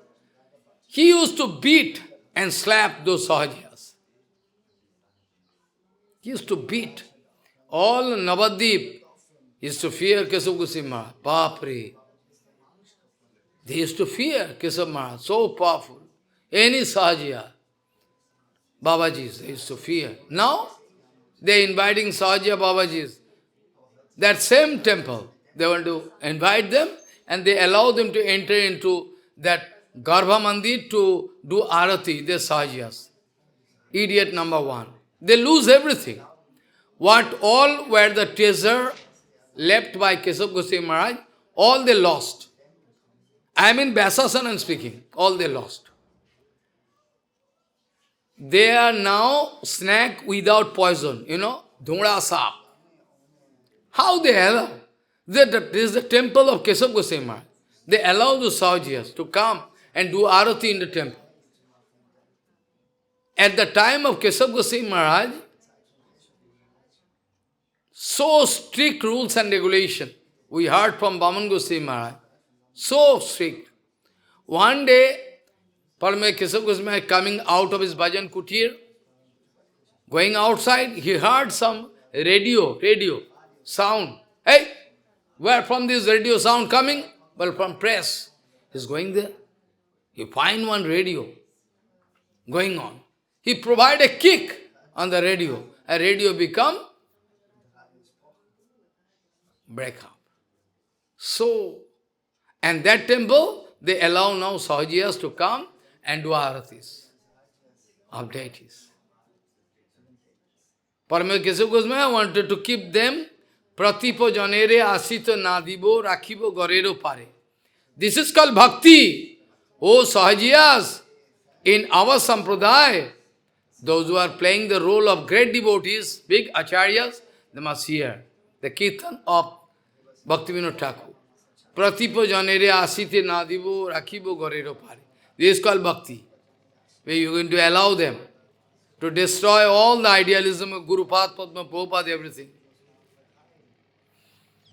He used to beat and slap those Sahajiyas. He used to beat. All Navadvip used to fear Keśava Gosvāmī. Bapre. They used to fear Keśava Maharaj, so powerful. Any Sahajiya, Babajis, they used to fear. Now, they are inviting Sahajiya Babajis. That same temple, they want to invite them and they allow them to enter into that Garbha Mandir to do Arati, they Sahajiyas. Idiot number one. They lose everything. What all were the treasure left by Keśava Gosvāmī Maharaj, all they lost. I am in Vyasasanam speaking, all they lost. They are now snack without poison, Dhumra Sap. How they allow? This is the temple of Keśava Gosvāmī Maharaj. They allow the Sahajiyas to come and do Arati in the temple. At the time of Keśava Gosvāmī Maharaj, so strict rules and regulation. We heard from Bhaman Goswami Maharaj. So strict. One day, Keśava Goswami coming out of his bhajan kutir, going outside, he heard some radio sound. Hey, where from this radio sound coming? Well, from press. He's going there. He find one radio going on. He provide a kick on the radio. A radio become break up. So, and that temple, they allow now Sahajiyas to come and do aratis of deities. Keśava Goswami wanted to keep them pratipo janere asito nadibo rakhibo gorero pare. This is called bhakti. Oh Sahajiyas, in our sampradaya, those who are playing the role of great devotees, big acharyas, they must hear the kirtan of Bhaktivinoda Thakur. Pratipo janere asite nadibo rakhibo gorero pare. This is called bhakti, where you are going to allow them to destroy all the idealism of Guru Path, Padma, Prabhupada, everything.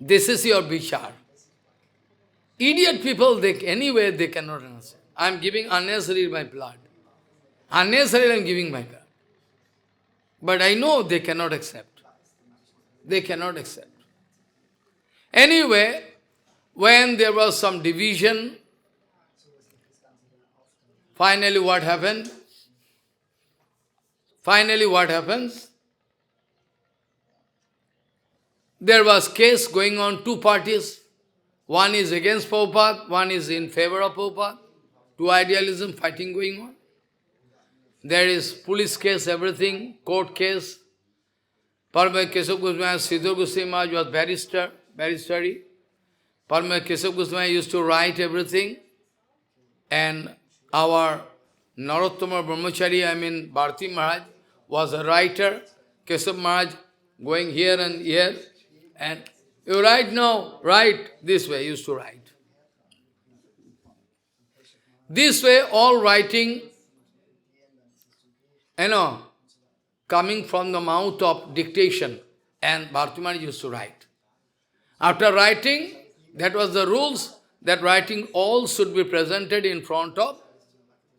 This is your vichar. Idiot people, anyway, they cannot understand. I am giving unnecessarily my blood. Unnecessarily I am giving my blood. But I know they cannot accept. They cannot accept. Anyway, when there was some division, finally what happened? Finally what happens? There was case going on, two parties. One is against Prabhupada, one is in favor of Prabhupada. Two idealism fighting going on. There is police case, everything, court case. Keśava Goswami, Siddhar Goswami Maharaj was barrister. Keśava Goswami used to write everything. And our Narottama Brahmachari, Bharati Maharaj, was a writer. Keśava Maharaj going here and here. And you write now, write this way, used to write. This way, all writing, coming from the mouth of dictation. And Bharati Maharaj used to write. After writing, that was the rules, that writing all should be presented in front of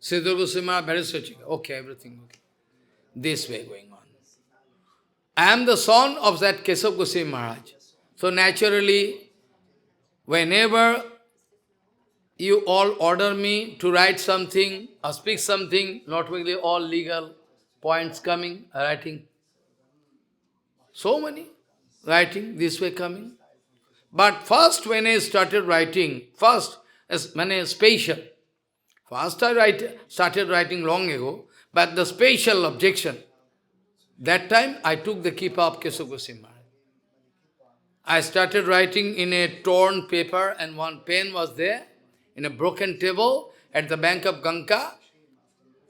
Siddhar Goswami Maharaj. Okay, everything okay. This way going on. I am the son of that Keśava Goswami Maharaj. So naturally, whenever you all order me to write something or speak something, not really all legal points coming, writing. So many writing this way coming. But first when I started writing, when I special, first I started writing long ago, but the special objection, that time I took the keeper of Keśava Goswami Maharaj. I started writing in a torn paper and one pen was there, in a broken table at the bank of Ganga,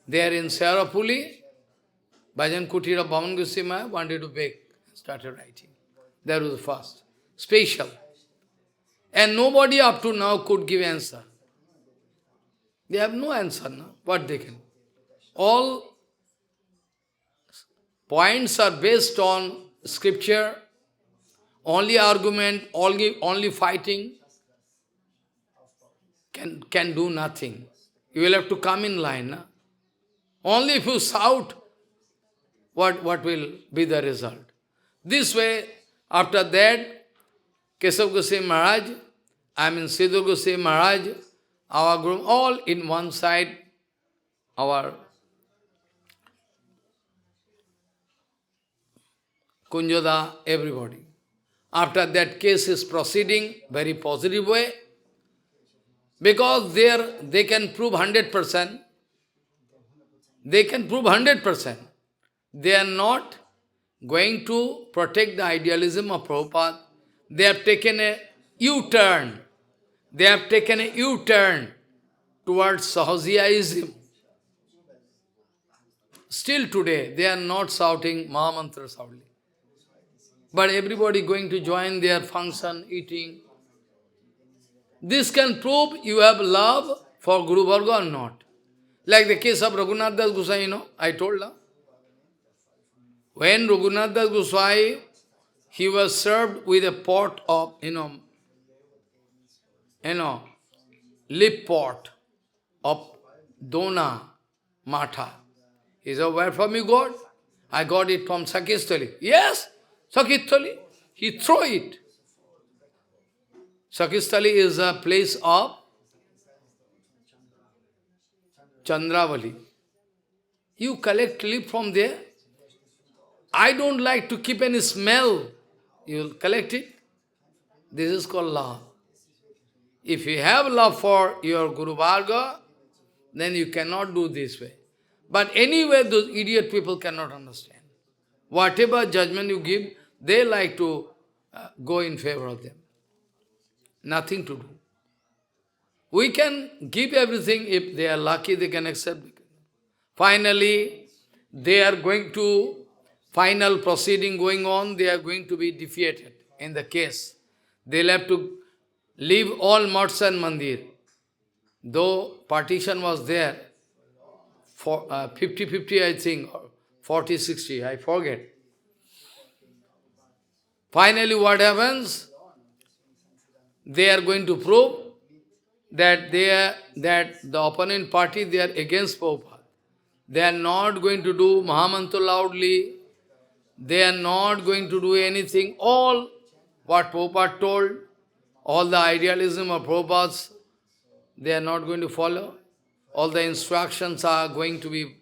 there in Sarapuli, Bhajan Kutir of Bhaman Goswami Maharaj wanted to beg, started writing. That was the first, special. And nobody up to now could give answer. They have no answer now, what they can. All points are based on scripture, only argument, only fighting can do nothing. You will have to come in line. Na? Only if you shout, what will be the result? This way, after that, Keśava Goswami Maharaj, Siddhar Goswami Maharaj, our group, all in one side, our Kunjada, everybody. After that case is proceeding, very positive way, because there they can prove 100%. They can prove 100%. They are not going to protect the idealism of Prabhupada. They have taken a U-turn. They have taken a U-turn towards Sahajiyaism. Still today, they are not shouting Mahamantras only. But everybody going to join their function, eating. This can prove you have love for Guru Varga or not. Like the case of Raghunath Das Goswami, I told her. When Raghunath Das Goswami, he was served with a pot of, you know, lip pot of Dona Matha. He said, where from you got? I got it from Sakistali. Yes, Sakistali. He threw it. Sakistali is a place of Chandravali. You collect lip from there. I don't like to keep any smell. You will collect it. This is called love. If you have love for your Guru Varga, then you cannot do this way. But anyway, those idiot people cannot understand. Whatever judgment you give, they like to go in favor of them. Nothing to do. We can give everything. If they are lucky, they can accept. Finally, they are going to, final proceeding going on, they are going to be defeated in the case. They'll have to leave all mats and mandir. Though partition was there, for 50-50 I think, or 40-60, I forget. Finally what happens? They are going to prove that that the opponent party, they are against Prabhupada. They are not going to do Mahamantra loudly. They are not going to do anything. All what Prabhupada told, all the idealism of Prabhupada's, they are not going to follow. All the instructions are going to be,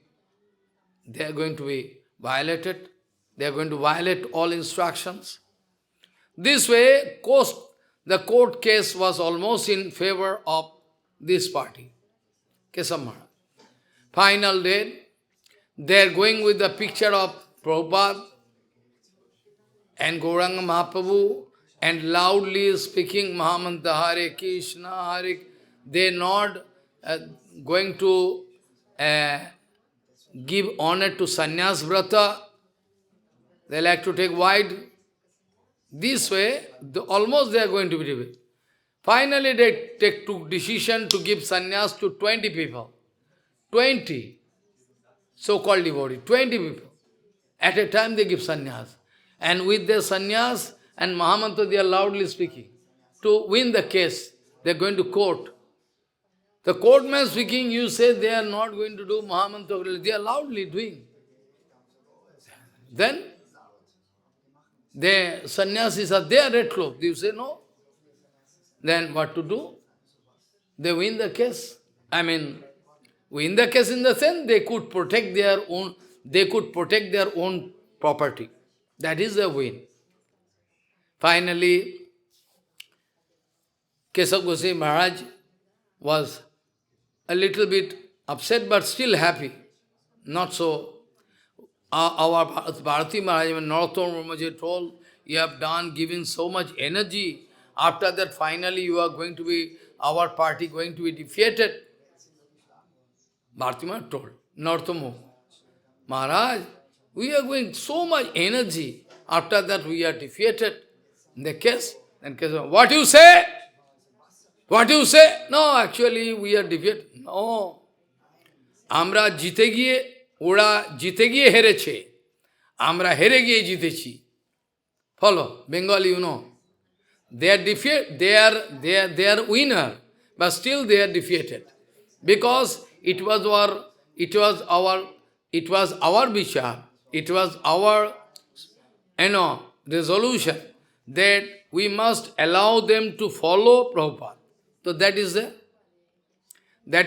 they are going to be violated. They are going to violate all instructions. This way, the court case was almost in favor of this party, Keśava. Final day, they are going with the picture of Prabhupada and Gauranga Mahaprabhu and loudly speaking Mahamantra Hare Krishna, Hare. They are not going to give honor to Sannyas Vrata. They like to take wide. This way, almost they are going to be defeated. Finally, they took decision to give sannyas to 20 people. 20 so-called devotees, 20 people. At a time they give sannyas. And with their sannyas and Mahamantra, they are loudly speaking. To win the case, they are going to court. The courtman speaking, you say they are not going to do Mahamantra, they are loudly doing. Then, the sannyasis are there, red cloak. You say no. Then what to do? They win the case. Win the case in the sense they could protect their own property. That is the win. Finally, Keśava Gosvāmī Mahārāja was a little bit upset but still happy. Not so. Our Bharati Mahārāja, when Narottama Brahmaji told, you have done, given so much energy. After that, finally, you are going to be, our party going to be defeated. Bharati Mahārāja told, Narottama Maharaj, we are going so much energy. After that, we are defeated. In the case, then Keśava, what you say? What you say? No, actually, we are defeated. No. Amra jite giye, ওরা জিতে গিয়ে হেরেছে, আমরা হেরে গিয়ে জিতেছি. Follow, Bengali, you know. They are defeated, they are winner, but still they are defeated. Because it was our vichar, it was our resolution that we must allow them to follow Prabhupada. So that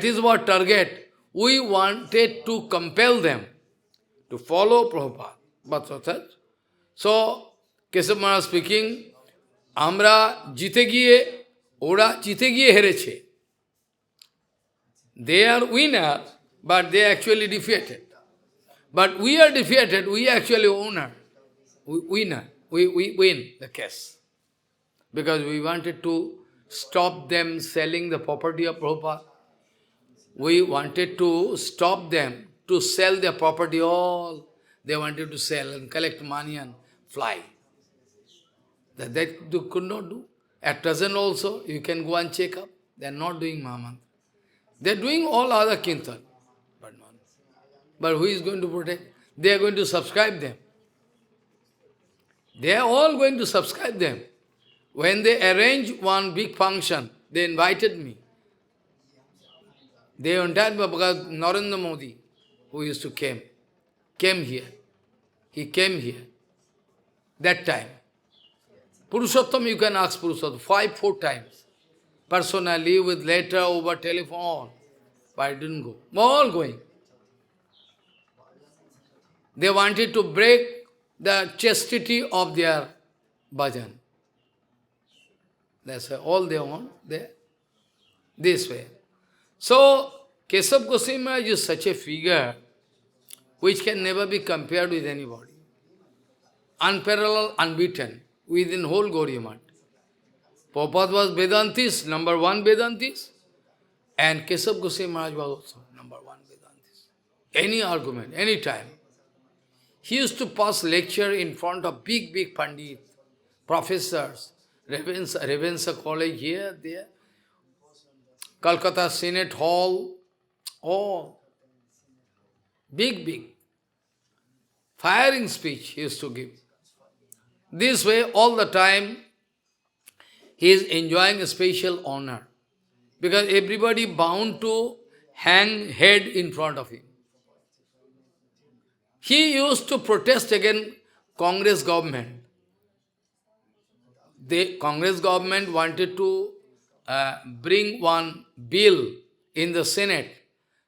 is our target. We wanted to compel them to follow Prabhupada. So, Keśava Maharaj speaking, Amra jite giye, ora jite giye hereche. They are winner, but they actually defeated. But we are defeated, we actually winner. We win the case. Because we wanted to stop them selling the property of Prabhupada. We wanted to stop them to sell their property all. They wanted to sell and collect money and fly. That they could not do. At present also, you can go and check up. They are not doing Mahamantra. They are doing all other kirtan. But who is going to protect? They are going to subscribe them. They are all going to subscribe them. When they arrange one big function, They invited me. They invited me because Narendra Modi, who used to came here. He came here. That time. Purushottam, you can ask Purushottam 5-4 times. Personally, with letter, over telephone. But I didn't go. All going. They wanted to break the chastity of their bhajan. That's why all they want, this way. So, Keśava Gosvāmī Mahārāja is such a figure which can never be compared with anybody. Unparalleled, unbeaten, within whole Gauḍīya Math. Prabhupada was Vedāntis, number one Vedāntis, and Keśava Gosvāmī Mahārāja was also number one Vedāntis. Any argument, any time. He used to pass lecture in front of big Pandit, professors, Ravensa College here, there, Calcutta Senate Hall, all. Big. Firing speech he used to give. This way, all the time, he is enjoying a special honor. Because everybody bound to hang head in front of him. He used to protest against Congress government. The Congress government wanted to bring one bill in the Senate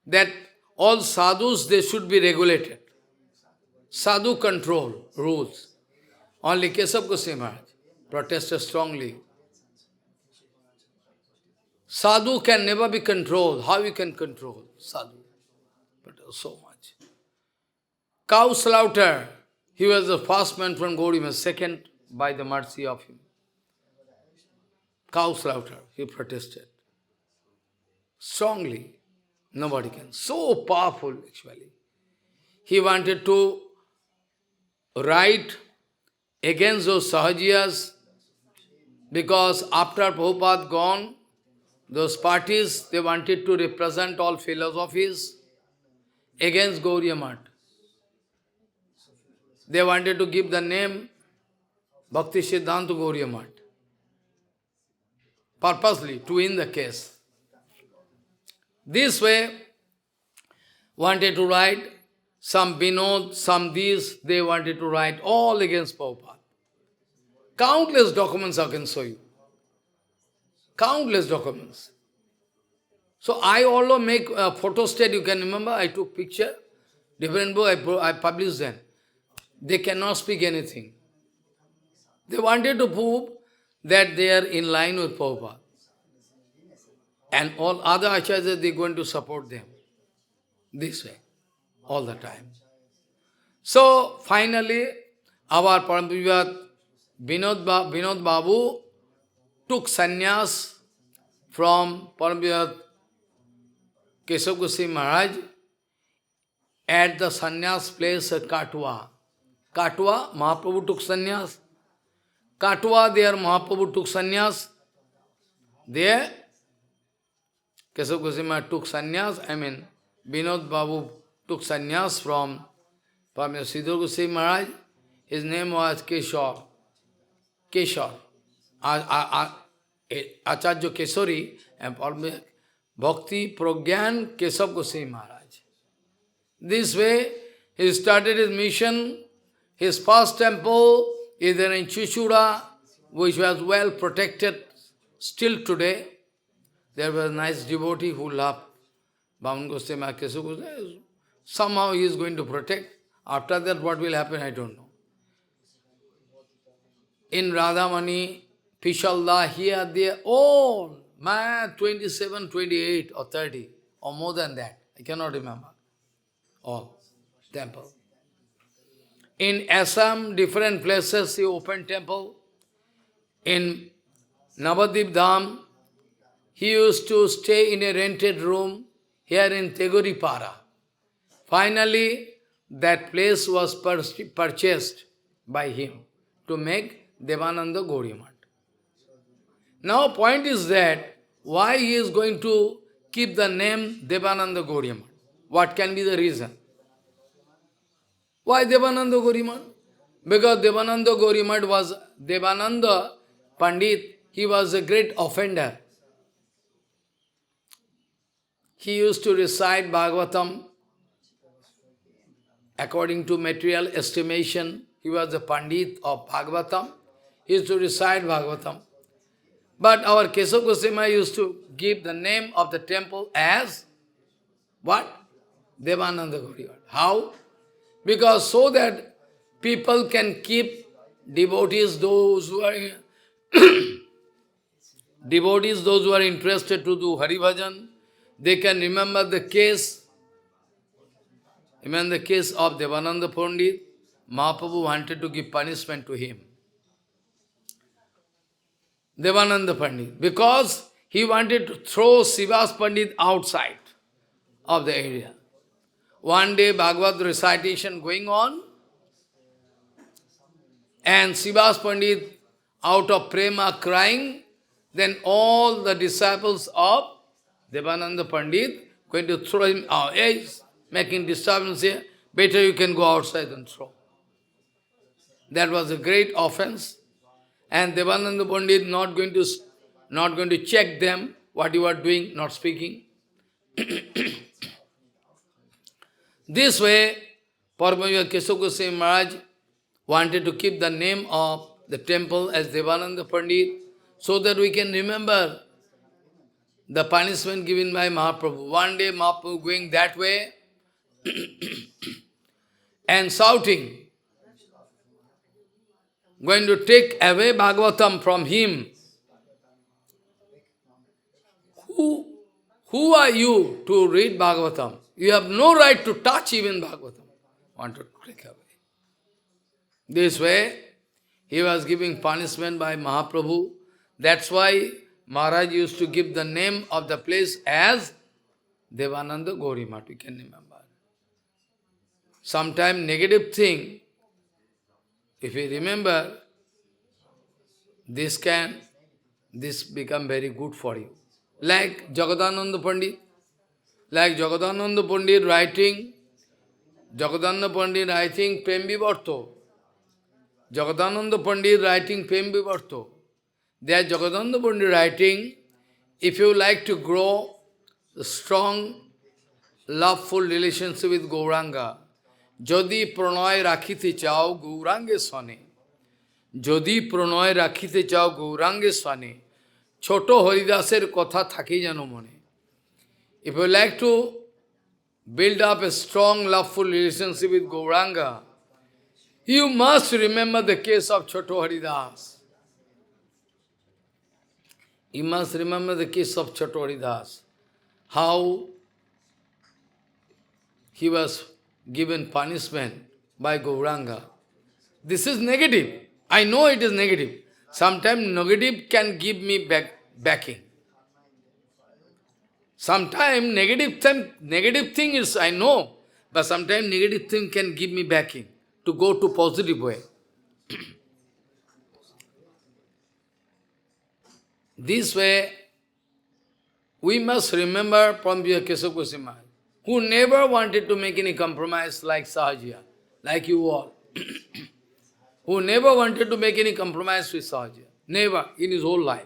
that all sadhus, they should be regulated. Sadhu control rules. Only Keśava Gosvāmī Mahārāja protested strongly. Sadhu can never be controlled. How you can control sadhu? But so much. Cow slaughter. He was the first man from Gauḍīya Math, second by the mercy of him. Cow slaughter. He protested. Strongly. Nobody can. So powerful actually. He wanted to write against those Sahajiyas because after Prabhupada gone, those parties, they wanted to represent all philosophies against Gauḍīya Math. They wanted to give the name Bhakti Siddhanta Gauḍīya Math. Purposely, to win the case. This way, wanted to write some Binod, some these, they wanted to write all against Prabhupada. Countless documents I can show you. Countless documents. So I also make a photostat, you can remember, I took picture, different book, I published them. They cannot speak anything. They wanted to prove that they are in line with Prabhupada. And all other acharyas, they are going to support them. This way, all the time. So, finally, our Parampuja Vinod Babu took sannyas from Parampuja Keśava Gosvāmī Mahārāja at the sannyas place at Katwa. Katwa, Mahaprabhu took sannyas. Katwa, there Mahaprabhu took sannyas. There, Keśava Gosvāmī Mahārāja took sannyas, Vinod Babu took sannyas from Paramahansa Sridhar Gosvāmī Mahārāja. His name was Keśava. Acharya Kesari and Bhakti Prajñāna Keśava Gosvāmī Mahārāja. This way, he started his mission. His first temple is there in Chichura, which was well protected still today. There was a nice devotee who loved Bhavan Gosvāmī Keśava Gosvāmī. Somehow he is going to protect. After that, what will happen, I don't know. In Radhamani, Pishalda, here, there, all, 27, 28 or 30 or more than that. I cannot remember. All temple. In Assam, different places he opened temple. In Navadip Dham, he used to stay in a rented room here in Teguripara. Finally, that place was purchased by him to make Devananda Gauḍīya Math. Now, point is that why he is going to keep the name Devananda Gauḍīya Math? What can be the reason? Why Devananda Gauḍīya Math? Because Devananda Gauḍīya Math was Devananda Pandit, he was a great offender. he used to recite Bhagavatam according to material estimation. He was the Pandit of Bhagavatam. He used to recite Bhagavatam. But our Keśava Gosvāmī used to give the name of the temple as what? Devananda Gauriya. How? Because so that people can keep devotees, those who are devotees, those who are interested to do Hari Bhajan, they can remember the case. Even the case of Devananda Pandit, Mahaprabhu wanted to give punishment to him. Devananda Pandit, because he wanted to throw Srivas Pandit outside of the area. One day Bhagavad recitation going on, and Srivas Pandit out of prema crying, then all the disciples of Devananda Pandit going to throw him out. Hey, making disturbance here, better you can go outside and throw. That was a great offense. And Devananda Pandit not going to check them, what you are doing, not speaking. This way, Paramahansa Keśava Gosvāmī Maharaj wanted to keep the name of the temple as Devananda Pandit, so that we can remember the punishment given by Mahaprabhu. One day Mahaprabhu going that way and shouting, going to take away Bhagavatam from him. Who are you to read Bhagavatam? You have no right to touch even Bhagavatam. Want to take away. This way, he was giving punishment by Mahaprabhu. That's why Mahārāja used to give the name of the place as Devananda Gauriya Math, we can remember. Sometime negative thing, if you remember, this become very good for you. Like Jagadananda Pandit. Like Jagadananda Pandit writing Pembivarto. Jagadananda Pandit writing Pembivarto. There Jagadananda Pandit writing, if you like to grow a strong, loveful relationship with Gauranga, Jodi Pranay Rakhite Chao Gaurange Swani. Jodi Pranay Rakhite Chao Gaurange Swani. Choto Haridaser Kotha Thaki Jano Mone. If you like to build up a strong, loveful relationship with Gauranga, you must remember the case of Choto Haridas. You must remember the case of Choto Haridas. How he was given punishment by Gauranga. This is negative. I know it is negative. Sometimes negative can give me backing. Sometimes negative thing is, I know, but sometimes negative thing can give me backing to go to positive way. This way, we must remember from Keśava Gosvāmī Maharaj, who never wanted to make any compromise like Sahaja, like you all. Who never wanted to make any compromise with Sahaja. Never, in his whole life.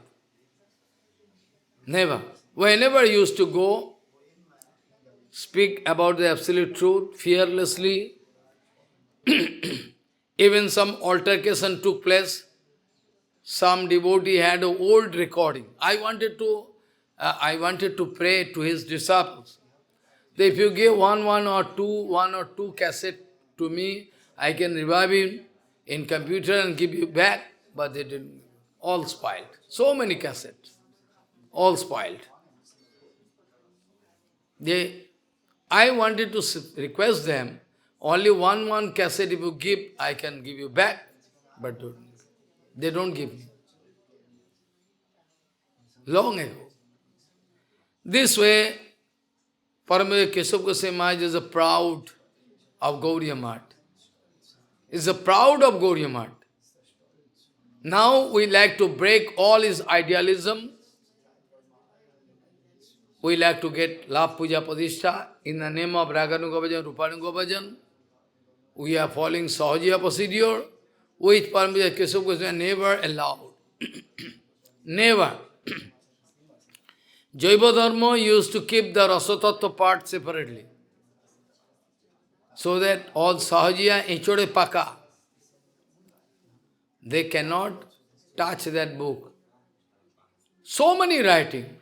Never. Whenever he used to go, speak about the absolute truth fearlessly, even some altercation took place. Some devotee had an old recording. I wanted to pray to his disciples. So if you give one or two cassette to me, I can revive him in computer and give you back. But they didn't. All spoiled. So many cassettes. All spoiled. I wanted to request them, only one cassette if you give, I can give you back. But they don't give me. Long ago. This way, Paramahansa Keśava Gosvāmī Maharaj is a proud of Gauriya Math. Is a proud of Gauriya Math. Now we like to break all his idealism. We like to get love puja padishta in the name of Raganuga Bhajan, Rupanuga Bhajan. We are following Sahajiya procedure, which Paramahansa Keśava Gosvāmī never allowed. Never. Jaiva Dharma used to keep the Rasatattva part separately. So that all Sahajiya Echode Paka, they cannot touch that book. So many writing.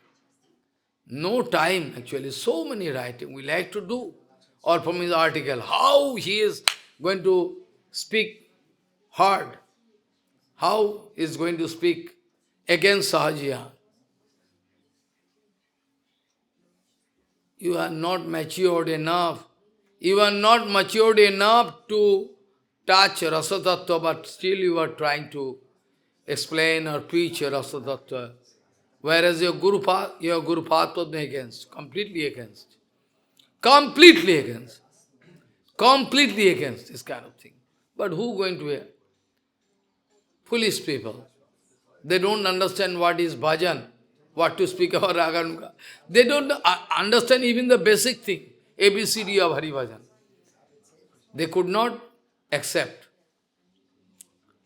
No time actually, so many writing we like to do. Or from his article, how he is going to speak hard, how he is going to speak against Sahajiya. You are not matured enough. You are not matured enough to touch Rasatattva, but still you are trying to explain or preach Rasatattva. Whereas your Guru Path was against, completely against. Completely against. Completely against this kind of thing. But who going to hear? Foolish people. They don't understand what is bhajan, what to speak about Raganuga. They don't understand even the basic thing, ABCD of Hari Bhajan. They could not accept.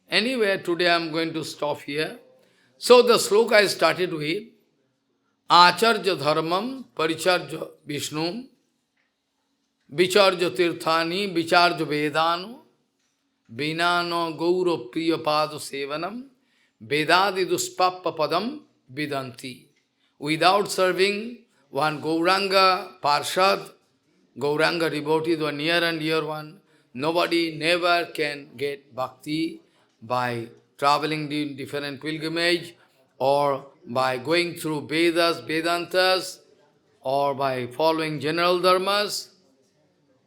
Anyway, today I am going to stop here. So the sloka I started with, Acharya Dharmam Paricharya Vishnum Vicharya Tirthani Vicharya Vedānu Vinano Gauro Priya Padu Sevanam Vedādi Duspappa Padam Vedāntī. Without serving one Gauranga Parshad, Gauranga devotee, the near and dear one, nobody never can get bhakti by traveling in different pilgrimage, or by going through Vedas, Vedantas, or by following general dharmas.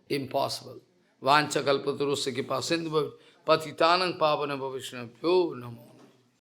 Impossible. Vancha kalpatarusya kipa sindhu patitanang pavana bhavishnabhyo namo.